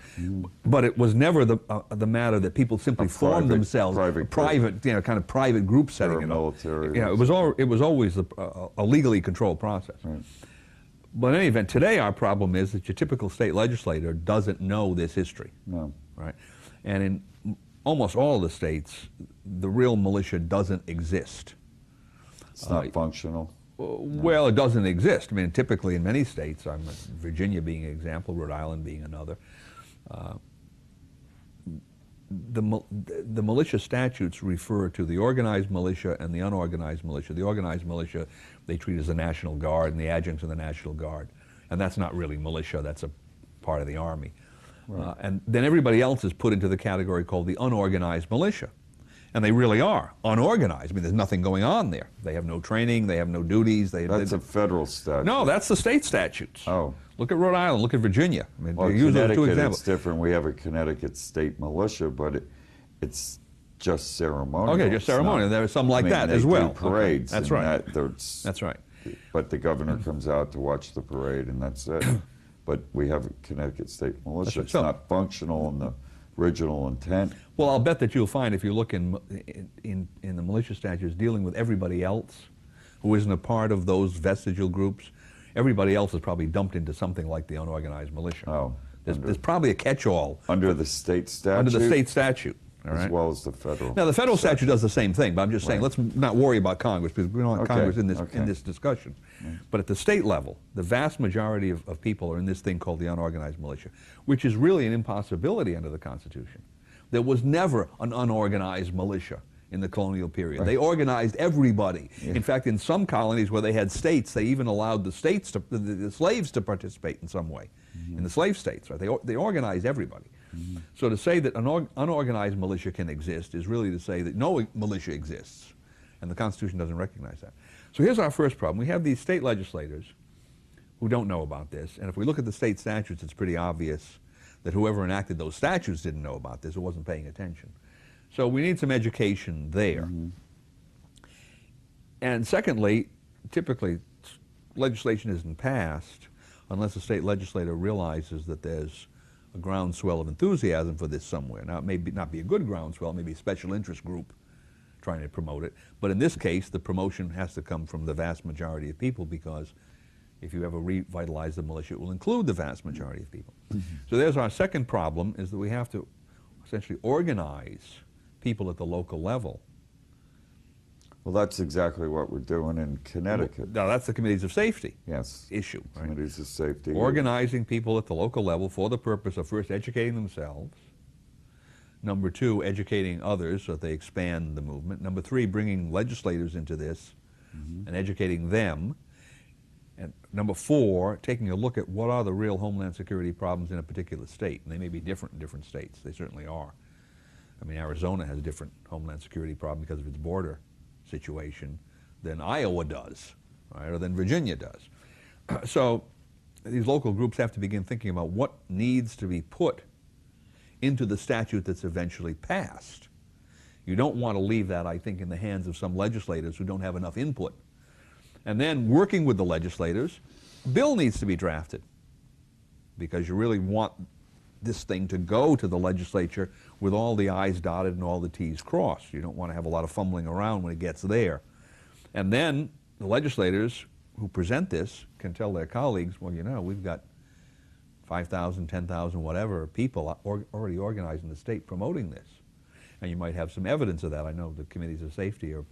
B: But it was never the matter that people simply formed themselves, private, kind of private group setting it up. It was always a legally controlled process. Right. But in any event, today our problem is that your typical state legislator doesn't know this history.
A: No.
B: Right? And in almost all of the states, the real militia doesn't exist.
A: It's not functional.
B: Well, it doesn't exist. I mean, typically in many states, Virginia being an example, Rhode Island being another, the militia statutes refer to the organized militia and the unorganized militia. The organized militia they treat as the National Guard and the adjuncts of the National Guard. And that's not really militia, that's a part of the Army. Right. And then everybody else is put into the category called the unorganized militia. And they really are unorganized. I mean, there's nothing going on there. They have no training, they have no duties.
A: That's a federal statute.
B: No, that's the state statutes.
A: Oh.
B: Look at Rhode Island, look at Virginia. I mean,
A: well,
B: use those two examples.
A: It's different. We have a Connecticut state militia, but it's just ceremonial.
B: Okay, just ceremonial. There are some like that as well.
A: They do parades.
B: Okay. That's right.
A: That's
B: right.
A: But the governor comes out to watch the parade, and that's it. But we have a Connecticut state militia. It's not functional in the original intent.
B: Well, I'll bet that you'll find if you look in the militia statutes dealing with everybody else who isn't a part of those vestigial groups, everybody else is probably dumped into something like the unorganized militia.
A: Oh.
B: There's probably a catch-all.
A: Under the state statute?
B: Under the state statute. All right?
A: As well as the federal.
B: Now, the federal statute does the same thing, but I'm just saying, let's not worry about Congress, because we don't have Congress in this discussion. But at the state level, the vast majority of people are in this thing called the unorganized militia, which is really an impossibility under the Constitution. There was never an unorganized militia in the colonial period. Right. They organized everybody. Yeah. In fact, in some colonies where they had states, they even allowed the slaves to participate in some way. In the slave states, right? They organized everybody. So to say that an unorganized militia can exist is really to say that no militia exists, and the Constitution doesn't recognize that. So here's our first problem. We have these state legislators who don't know about this, and if we look at the state statutes, it's pretty obvious that whoever enacted those statutes didn't know about this or wasn't paying attention. So we need some education there. And secondly, typically legislation isn't passed unless the state legislator realizes that there's a groundswell of enthusiasm for this somewhere. Now, it may not be a good groundswell, maybe a special interest group trying to promote it. But in this case, the promotion has to come from the vast majority of people, because if you ever revitalize the militia, it will include the vast majority of people. So there's our second problem, is that we have to essentially organize people at the local level.
A: Well, that's exactly what we're doing in Connecticut.
B: Now, that's the committees of safety
A: Yes.
B: issue. Right?
A: Committees of safety.
B: Organizing people at the local level for the purpose of first educating themselves, number two, educating others so that they expand the movement, number three, bringing legislators into this and educating them, and number four, taking a look at what are the real homeland security problems in a particular state. And they may be different in different states. They certainly are. I mean, Arizona has a different homeland security problem because of its border situation than Iowa does, right, or than Virginia does. So these local groups have to begin thinking about what needs to be put into the statute that's eventually passed. You don't want to leave that, I think, in the hands of some legislators who don't have enough input. And then, working with the legislators, a bill needs to be drafted, because you really want this thing to go to the legislature with all the I's dotted and all the T's crossed. You don't want to have a lot of fumbling around when it gets there. And then the legislators who present this can tell their colleagues, well, you know, we've got 5,000, 10,000, whatever people already organized in the state promoting this. And you might have some evidence of that. I know the committees of safety are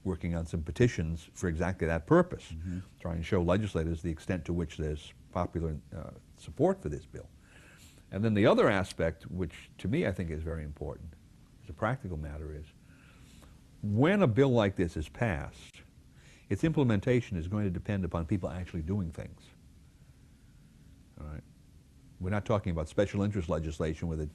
B: working on some petitions for exactly that purpose, trying to show legislators the extent to which there's popular support for this bill. And then the other aspect, which to me I think is very important, as a practical matter, is when a bill like this is passed, its implementation is going to depend upon people actually doing things. All right? We're not talking about special interest legislation where the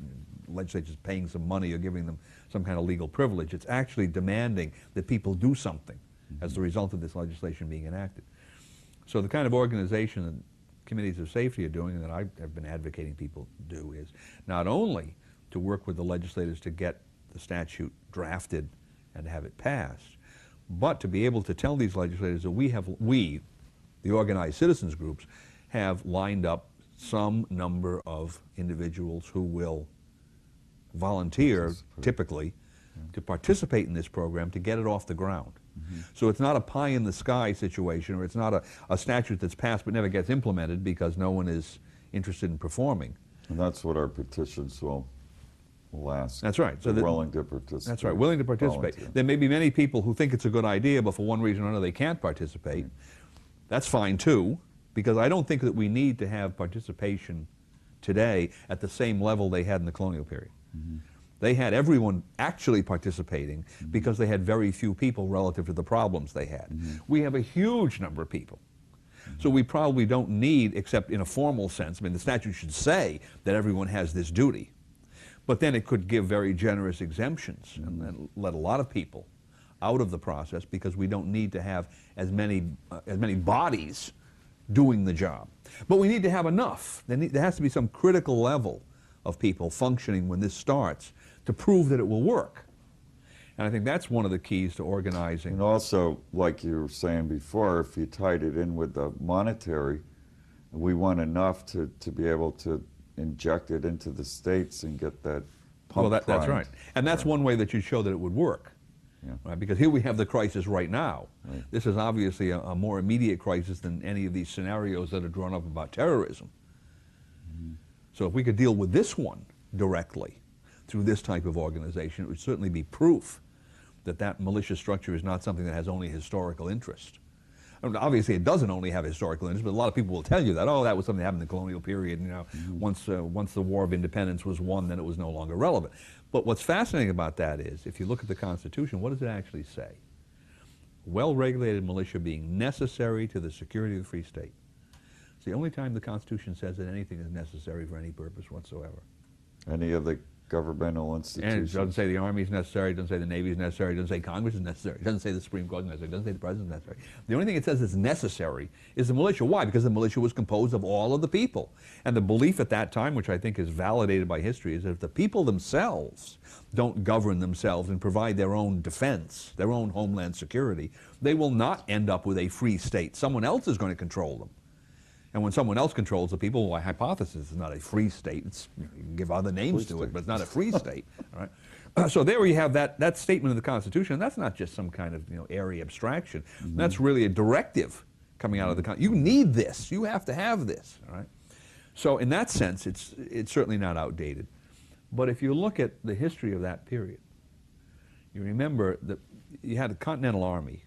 B: legislature is paying some money or giving them some kind of legal privilege. It's actually demanding that people do something as a result of this legislation being enacted. So the kind of organization that committees of safety are doing, and that I have been advocating people do, is not only to work with the legislators to get the statute drafted and to have it passed, but to be able to tell these legislators that we, the organized citizens groups, have lined up some number of individuals who will volunteer, typically, to participate in this program to get it off the ground. So it's not a pie-in-the-sky situation, or it's not a statute that's passed but never gets implemented because no one is interested in performing.
A: And that's what our petitions will ask.
B: That's right. So
A: they're willing to participate.
B: That's right, willing to participate.
A: Volunteer.
B: There may be many people who think it's a good idea, but for one reason or another they can't participate. That's fine too, because I don't think that we need to have participation today at the same level they had in the colonial period. They had everyone actually participating because they had very few people relative to the problems they had. We have a huge number of people. So we probably don't need, except in a formal sense, I mean, the statute should say that everyone has this duty, but then it could give very generous exemptions and then let a lot of people out of the process, because we don't need to have as many bodies doing the job. But we need to have enough. There has to be some critical level of people functioning when this starts to prove that it will work. And I think that's one of the keys to organizing.
A: And also, like you were saying before, if you tied it in with the monetary, we want enough to be able to inject it into the states and get that pump
B: Well, that's
A: primed.
B: right. And that's one way that you show that it would work. Right? Because here we have the crisis right now.
A: Right.
B: This is obviously a more immediate crisis than any of these scenarios that are drawn up about terrorism. So if we could deal with this one directly through this type of organization, it would certainly be proof that that malicious structure is not something that has only historical interest. I mean, obviously, it doesn't only have historical interest, but a lot of people will tell you that, oh, that was something that happened in the colonial period. You know, once the War of Independence was won, then it was no longer relevant. But what's fascinating about that is, if you look at the Constitution, what does it actually say? Well-regulated militia being necessary to the security of the free state. It's the only time the Constitution says that anything is necessary for any purpose whatsoever.
A: Any of the governmental
B: And it
A: institutions.
B: doesn't say the Army is necessary, it doesn't say the Navy is necessary, it doesn't say Congress is necessary, it doesn't say the Supreme Court is necessary, it doesn't say the President is necessary. The only thing it says is necessary is the militia. Why? Because the militia was composed of all of the people. And the belief at that time, which I think is validated by history, is that if the people themselves don't govern themselves and provide their own defense, their own homeland security, they will not end up with a free state. Someone else is going to control them. And when someone else controls the people, well, hypothesis is not a free state. It's, you can give other names to it, but it's not a free state. All right? So there you have that statement of the Constitution. And that's not just some kind of airy abstraction. That's really a directive coming out of the Constitution. You need this. You have to have this. All right? So in that sense, it's certainly not outdated. But if you look at the history of that period, you remember that you had a Continental Army,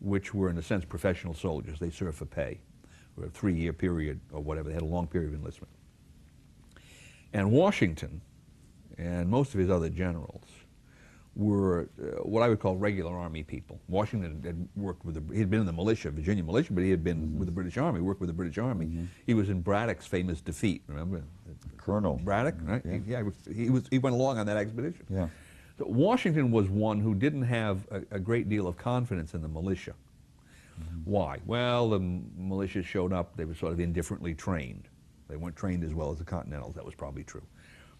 B: which were in a sense professional soldiers. They served for pay, or a 3-year period or whatever. They had a long period of enlistment. And Washington and most of his other generals were what I would call regular Army people. Washington had worked with he had been in the militia, Virginia militia, but he had been with the British Army, worked with the British Army. He was in Braddock's famous defeat, remember?
A: Colonel.
B: Braddock, right?
A: Yeah.
B: He went along on that expedition.
A: Yeah.
B: So Washington was one who didn't have a great deal of confidence in the militia. Why? Well, the militias showed up, they were sort of indifferently trained. They weren't trained as well as the Continentals, that was probably true.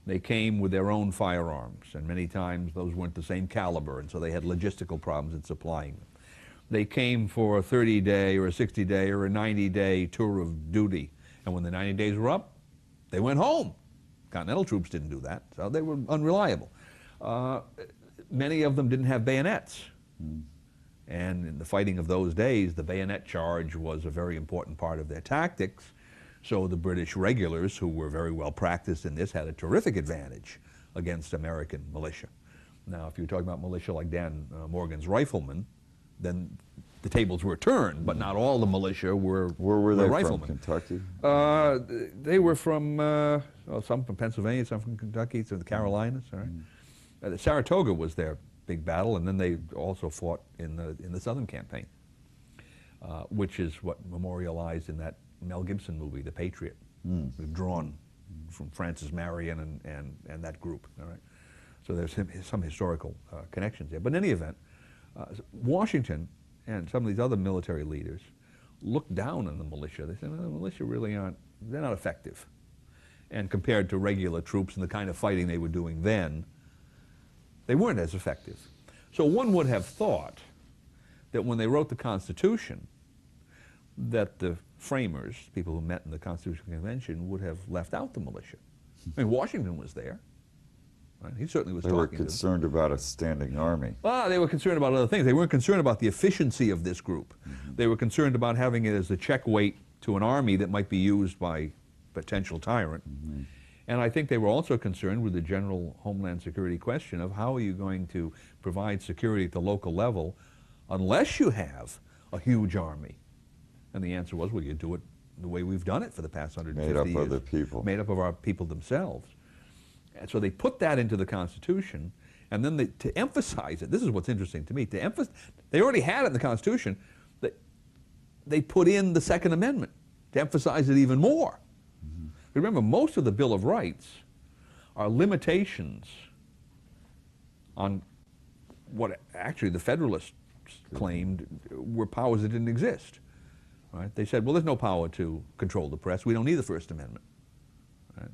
B: They came with their own firearms, and many times those weren't the same caliber, and so they had logistical problems in supplying them. They came for a 30-day or a 60-day or a 90-day tour of duty, and when the 90 days were up, they went home. Continental troops didn't do that, so they were unreliable. Many of them didn't have bayonets. And in the fighting of those days, the bayonet charge was a very important part of their tactics. So the British regulars, who were very well practiced in this, had a terrific advantage against American militia. Now, if you're talking about militia like Dan Morgan's riflemen, then the tables were turned, but not all the militia were
A: Where were they
B: riflemen.
A: from? Kentucky?
B: They were from, some from Pennsylvania, some from Kentucky, some of the Carolinas, all right? Saratoga was their big battle, and then they also fought in the Southern Campaign, which is what memorialized in that Mel Gibson movie, The Patriot, drawn from Francis Marion and that group. All right, so there's some historical connections there. But in any event, Washington and some of these other military leaders looked down on the militia. They said, "No, the militia really they're not effective." And compared to regular troops and the kind of fighting they were doing then, they weren't as effective. So one would have thought that when they wrote the Constitution, that the framers, people who met in the Constitutional Convention, would have left out the militia. I mean, Washington was there. Right? He certainly was talking to them.
A: They were concerned about a standing army.
B: Well, they were concerned about other things. They weren't concerned about the efficiency of this group. They were concerned about having it as a check weight to an army that might be used by a potential tyrant. And I think they were also concerned with the general Homeland Security question of how are you going to provide security at the local level unless you have a huge army. And the answer was, well, you do it the way we've done it for the past 150 years.
A: Made up of the people.
B: Made up of our people themselves. And so they put that into the Constitution, and then to emphasize it, this is what's interesting to me, they already had it in the Constitution, they put in the Second Amendment to emphasize it even more. Remember, most of the Bill of Rights are limitations on what actually the Federalists claimed were powers that didn't exist. Right? They said, well, there's no power to control the press. We don't need the First Amendment. Right?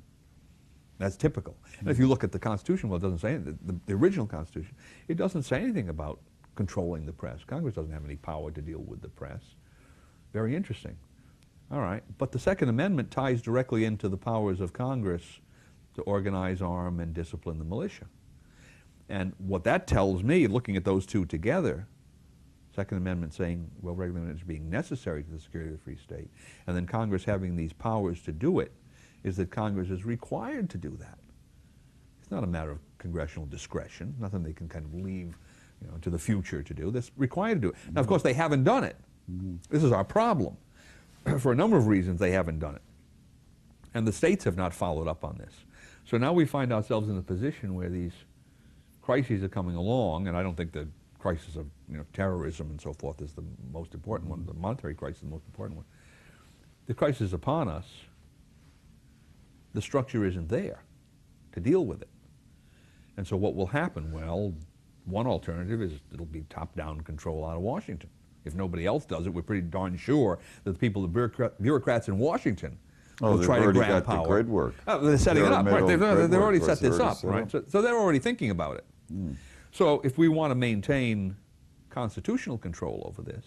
B: That's typical. And if you look at the Constitution, well, it doesn't say anything. The original Constitution, it doesn't say anything about controlling the press. Congress doesn't have any power to deal with the press. Very interesting. All right, but the Second Amendment ties directly into the powers of Congress to organize, arm, and discipline the militia. And what that tells me, looking at those two together, Second Amendment saying, well, regulation is being necessary to the security of the free state, and then Congress having these powers to do it, is that Congress is required to do that. It's not a matter of congressional discretion, nothing they can kind of leave to the future to do. They're required to do it. Now, of course, they haven't done it. This is our problem. For a number of reasons, they haven't done it. And the states have not followed up on this. So now we find ourselves in a position where these crises are coming along, and I don't think the crisis of terrorism and so forth is the most important one. The monetary crisis is the most important one. The crisis is upon us. The structure isn't there to deal with it. And so what will happen? Well, one alternative is it'll be top-down control out of Washington. If nobody else does it, we're pretty darn sure that the people, the bureaucrats in Washington will try to grab power.
A: The grid work.
B: They're setting it up, right? They've already set this up, right? So they're already thinking about it. So if we want to maintain constitutional control over this,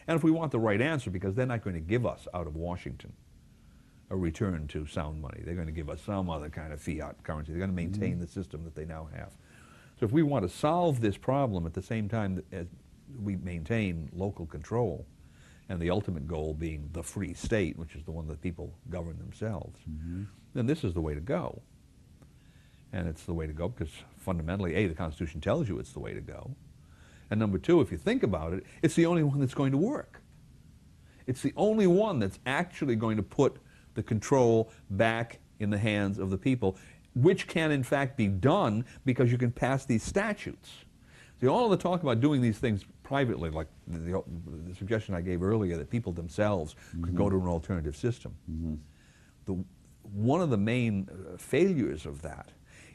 B: And if we want the right answer, because they're not going to give us out of Washington a return to sound money. They're going to give us some other kind of fiat currency. They're going to maintain the system that they now have. So if we want to solve this problem at the same time as we maintain local control, and the ultimate goal being the free state, which is the one that people govern themselves, then this is the way to go. And it's the way to go because fundamentally, A, the Constitution tells you it's the way to go. And number two, if you think about it, it's the only one that's going to work. It's the only one that's actually going to put the control back in the hands of the people, which can in fact be done because you can pass these statutes. See, all of the talk about doing these things privately, like the suggestion I gave earlier that people themselves could go to an alternative system. One of the main failures of that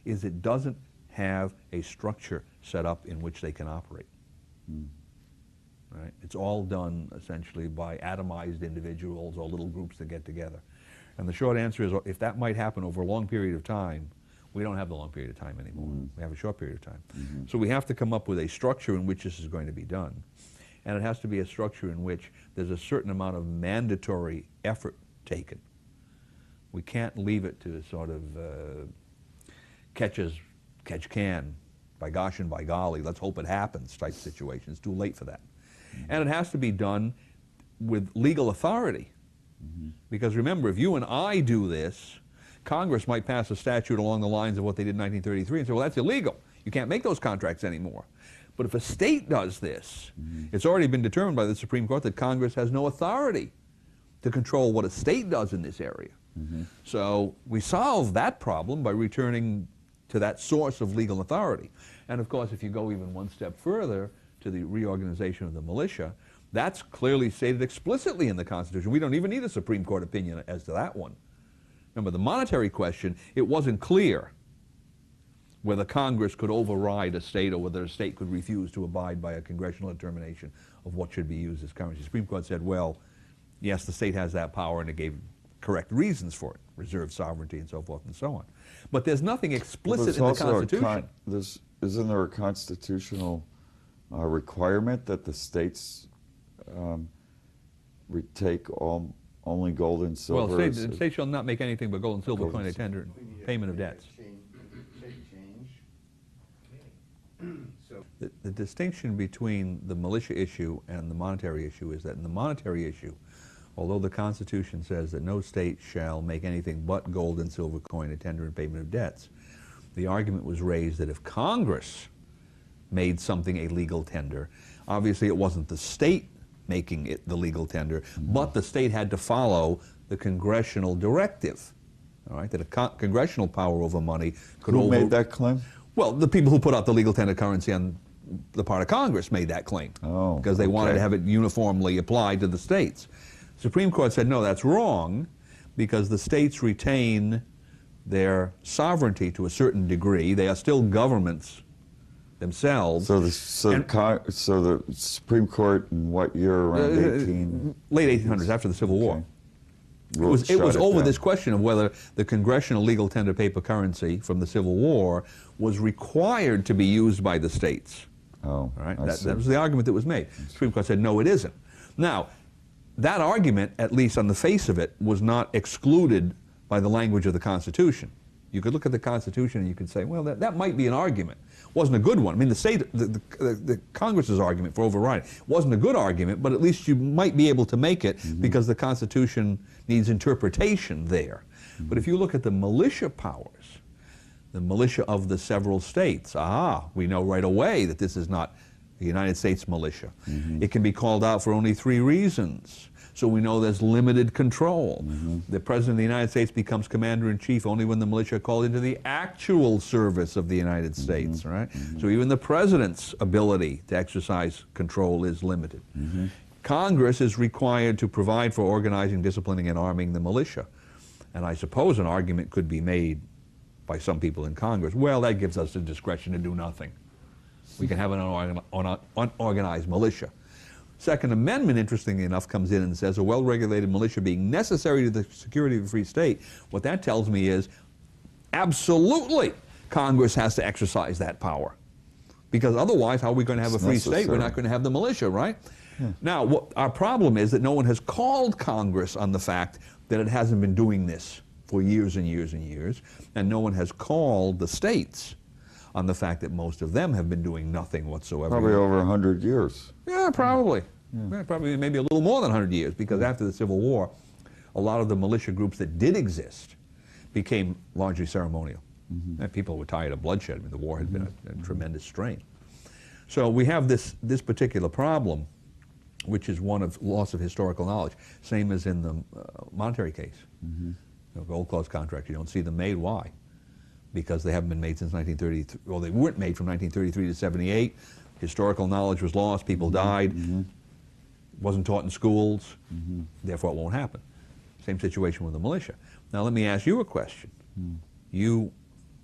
B: is it doesn't have a structure set up in which they can operate. Right? It's all done essentially by atomized individuals or little groups that get together. And the short answer is, if that might happen over a long period of time, we don't have the long period of time anymore. We have a short period of time. So we have to come up with a structure in which this is going to be done. And it has to be a structure in which there's a certain amount of mandatory effort taken. We can't leave it to sort of catch can, by gosh and by golly, let's hope it happens type situation. It's too late for that. And it has to be done with legal authority. Because remember, if you and I do this, Congress might pass a statute along the lines of what they did in 1933 and say, well, that's illegal. You can't make those contracts anymore. But if a state does this, it's already been determined by the Supreme Court that Congress has no authority to control what a state does in this area. So we solve that problem by returning to that source of legal authority. And of course, if you go even one step further to the reorganization of the militia, that's clearly stated explicitly in the Constitution. We don't even need a Supreme Court opinion as to that one. Remember, the monetary question, it wasn't clear whether Congress could override a state or whether a state could refuse to abide by a congressional determination of what should be used as currency. The Supreme Court said, well, yes, the state has that power, and it gave correct reasons for it, reserved sovereignty and so forth and so on. But there's nothing explicit in the Constitution.
A: Isn't there a constitutional requirement that the states retake only gold and silver?
B: Well, the state shall not make anything but gold and silver coin tender in payment of debts. The distinction between the militia issue and the monetary issue is that in the monetary issue, although the Constitution says that no state shall make anything but gold and silver coin tender in payment of debts, the argument was raised that if Congress made something a legal tender, obviously it wasn't the state making it the legal tender, but the state had to follow the congressional directive, all right, that a congressional power over money could
A: Who made that claim?
B: Well, the people who put out the legal tender currency on the part of Congress made that claim because they wanted to have it uniformly applied to the states. The Supreme Court said, no, that's wrong because the states retain their sovereignty to a certain degree. They are still governments themselves.
A: So the Supreme Court in what year, around
B: late 1800s, after the Civil War. It was over this question of whether the congressional legal tender paper currency from the Civil War was required to be used by the states.
A: Oh,
B: right? That was the argument that was made. The Supreme Court said, no, it isn't. Now, that argument, at least on the face of it, was not excluded by the language of the Constitution. You could look at the Constitution and you could say, well, that might be an argument. It wasn't a good one. I mean, the Congress's argument for overriding wasn't a good argument, but at least you might be able to make it because the Constitution needs interpretation there. But if you look at the militia powers, the militia of the several states, we know right away that this is not the United States militia. It can be called out for only 3 reasons. So we know there's limited control. The President of the United States becomes Commander-in-Chief only when the militia are called into the actual service of the United States, right? So even the President's ability to exercise control is limited. Congress is required to provide for organizing, disciplining, and arming the militia. And I suppose an argument could be made by some people in Congress, well, that gives us the discretion to do nothing. We can have an unorganized militia. Second Amendment, interestingly enough, comes in and says a well-regulated militia being necessary to the security of a free state. What that tells me is absolutely Congress has to exercise that power. Because otherwise, how are we going to have a free state? We're not going to have the militia, right? Now, what our problem is that no one has called Congress on the fact that it hasn't been doing this for years and years and years, and no one has called the states on the fact that most of them have been doing nothing whatsoever.
A: Probably over 100 years.
B: Yeah, probably. Yeah, probably maybe a little more than 100 years, because after the Civil War, a lot of the militia groups that did exist became largely ceremonial. And people were tired of bloodshed. I mean, the war had been a tremendous strain. So we have this particular problem, which is one of loss of historical knowledge, same as in the monetary case. You know, gold close contracts, you don't see them made. Why? Because they haven't been made since 1933. Well, they weren't made from 1933 to 78. Historical knowledge was lost, people died, wasn't taught in schools, therefore it won't happen. Same situation with the militia. Now let me ask you a question. You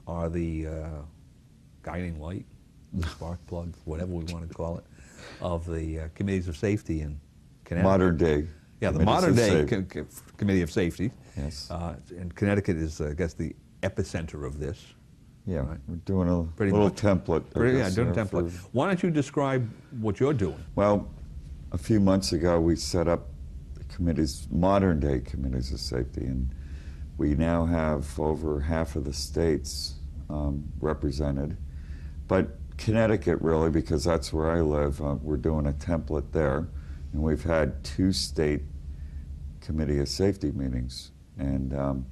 B: are the guiding light, the spark plug, whatever we want to call it, of the committees of safety in Connecticut.
A: Modern day.
B: Yeah, the modern day Committee of Safety.
A: Yes.
B: And Connecticut is, I guess, the epicenter of this.
A: Yeah,
B: right?
A: we're doing a
B: Pretty
A: little
B: much.
A: template.
B: Yeah, doing a template. Why don't you describe what you're doing?
A: Well, a few months ago we set up the committees, modern day committees of safety, and we now have over half of the states represented. But Connecticut, really, because that's where I live, we're doing a template there, and we've had 2 state committee of safety meetings, and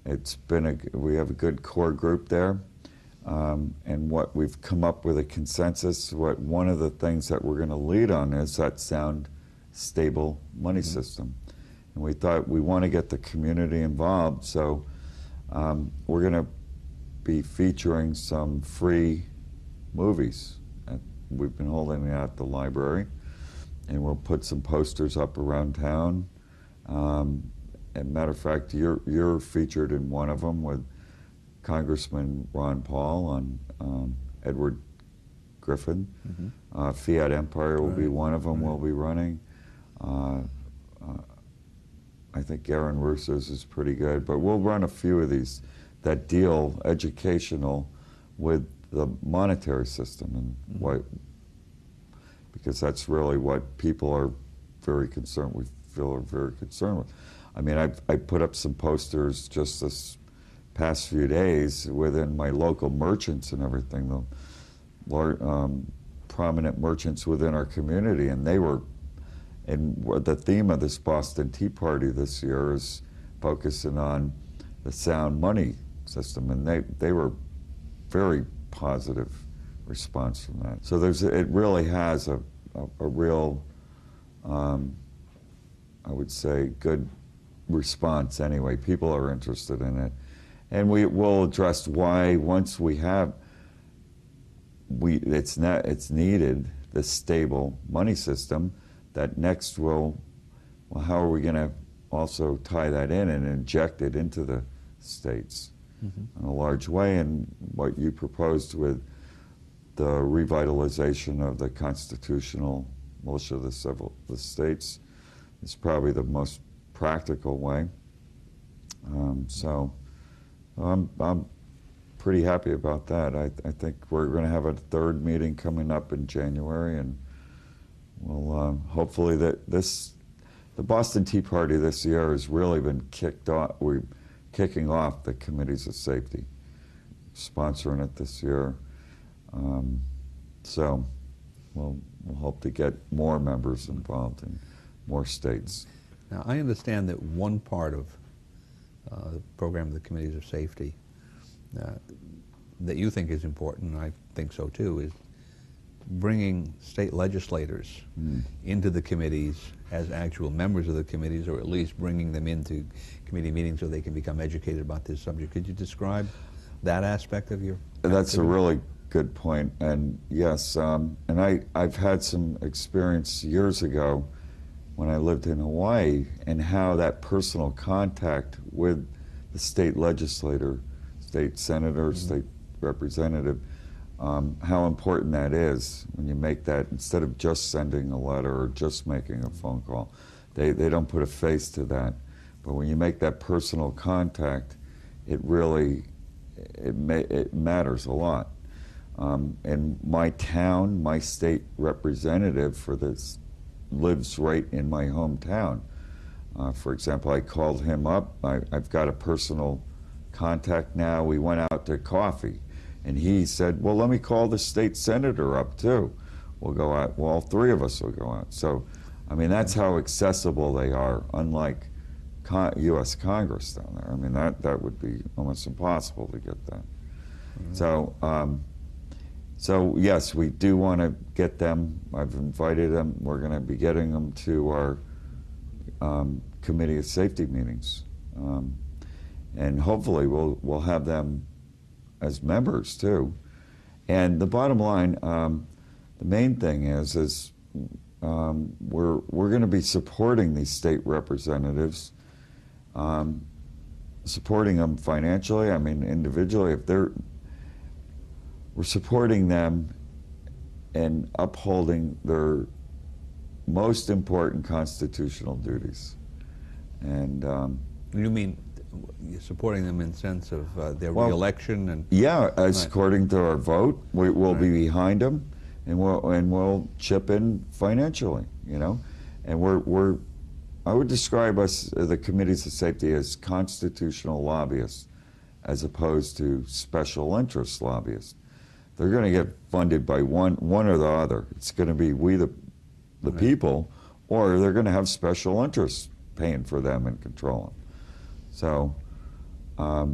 A: it's been we have a good core group there, and what we've come up with a consensus. One of the things that we're going to lead on is that sound, stable money system, and we thought we want to get the community involved, so we're going to be featuring some free movies. We've been holding it at the library, and we'll put some posters up around town. And matter of fact, you're featured in one of them with Congressman Ron Paul on Edward Griffin. Fiat Empire will be one of them we'll be running. I think Aaron Russo's is pretty good, but we'll run a few of these that deal educational with the monetary system, and what, because that's really what people are very concerned, we feel are very concerned with. I mean, I put up some posters just this past few days within my local merchants and everything, the prominent merchants within our community, and they were, and the theme of this Boston Tea Party this year is focusing on the sound money system, and they were very positive response from that. So it really has a real, I would say, good response anyway. People are interested in it. And we will address why once we have, it's needed, this stable money system, that next well, how are we going to also tie that in and inject it into the states in a large way? And what you proposed with the revitalization of the constitutional militia of the states is probably the most practical way. So I'm pretty happy about that. I think we're going to have a 3rd meeting coming up in January, and we'll hopefully the Boston Tea Party this year has really been kicked off. We're kicking off the committees of safety, sponsoring it this year. So we'll hope to get more members involved in more states.
B: Now, I understand that one part of the program of the committees of safety that you think is important, and I think so too, is bringing state legislators into the committees as actual members of the committees, or at least bringing them into committee meetings so they can become educated about this subject. Could you describe that aspect of your activity?
A: That's a really good point, and yes, and I've had some experience years ago when I lived in Hawaii, and how that personal contact with the state legislator, state senator, state representative, how important that is when you make that, instead of just sending a letter or just making a phone call. They don't put a face to that. But when you make that personal contact, it really, it matters a lot. And my town, my state representative for this lives right in my hometown. For example, I called him up. I've got a personal contact now. We went out to coffee, and he said, well, let me call the state senator up too. We'll go out. Well, all three of us will go out. So, I mean, that's how accessible they are, unlike U.S. Congress down there. I mean, that would be almost impossible to get that. Mm-hmm. So yes, we do want to get them. I've invited them. We're going to be getting them to our Committee of Safety meetings, and hopefully we'll have them as members too. And the bottom line, the main thing is we're going to be supporting these state representatives, supporting them financially. I mean, individually, we're supporting them and upholding their most important constitutional duties. And
B: you mean you're supporting them in the sense of their re-election? And
A: yeah, as
B: right.
A: According to our vote, we'll right. be behind them, and we'll chip in financially, you know. And I would describe us, the committees of safety, as constitutional lobbyists, as opposed to special interest lobbyists. They're going to get funded by one or the other. It's going to be we the right. people, or they're going to have special interests paying for them and controlling them. So I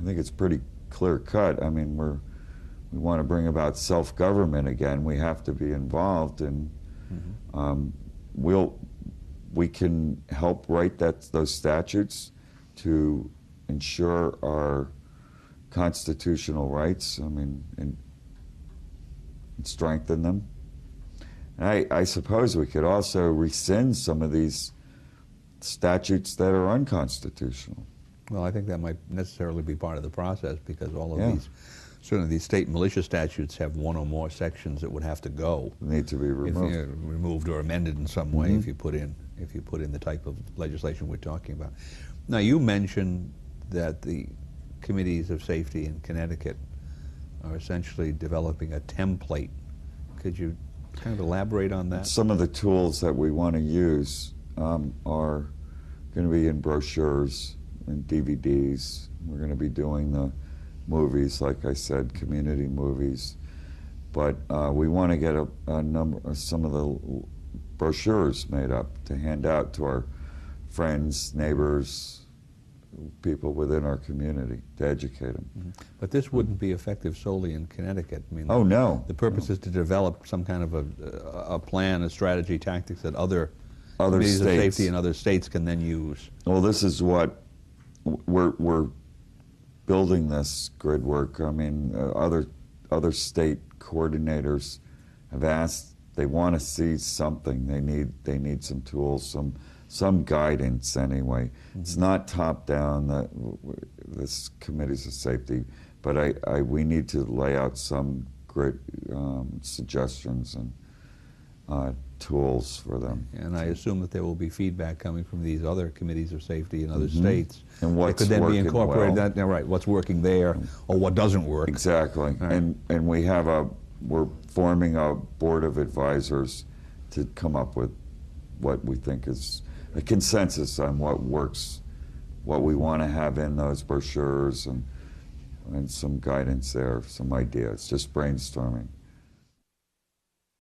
A: think it's pretty clear cut. I mean, we want to bring about self-government again. We have to be involved, and we can help write those statutes to ensure our constitutional rights. I mean, and strengthen them. And I suppose we could also rescind some of these statutes that are unconstitutional.
B: Well, I think that might necessarily be part of the process, because all of
A: yeah.
B: these, certainly these state militia statutes have one or more sections that would have to go.
A: Need to be removed.
B: Removed or amended in some way if you put in the type of legislation we're talking about. Now, you mentioned that the committees of safety in Connecticut are essentially developing a template. Could you kind of elaborate on that?
A: Some of the tools that we want to use are going to be in brochures and DVDs. We're going to be doing the movies, like I said, community movies. But we want to get some of the brochures made up to hand out to our friends, neighbors, people within our community, to educate them.
B: Mm-hmm. But this wouldn't be effective solely in Connecticut. I mean,
A: oh, no.
B: The purpose is to develop some kind of a plan, a strategy, tactics that other committees of safety in other states can then use.
A: Well, this is what we're building, this grid work. I mean, other state coordinators have asked. They want to see something. They need some tools, some guidance anyway. Mm-hmm. It's not top down, this committees of safety, but we need to lay out some great suggestions and tools for them.
B: And I assume that there will be feedback coming from these other committees of safety in other states.
A: And what's
B: could then be
A: working
B: incorporated.
A: well.
B: Right, what's working there, or what doesn't work.
A: Exactly. Right. And we're forming a board of advisors to come up with what we think is a consensus on what works, what we want to have in those brochures, and some guidance there, some ideas, just brainstorming.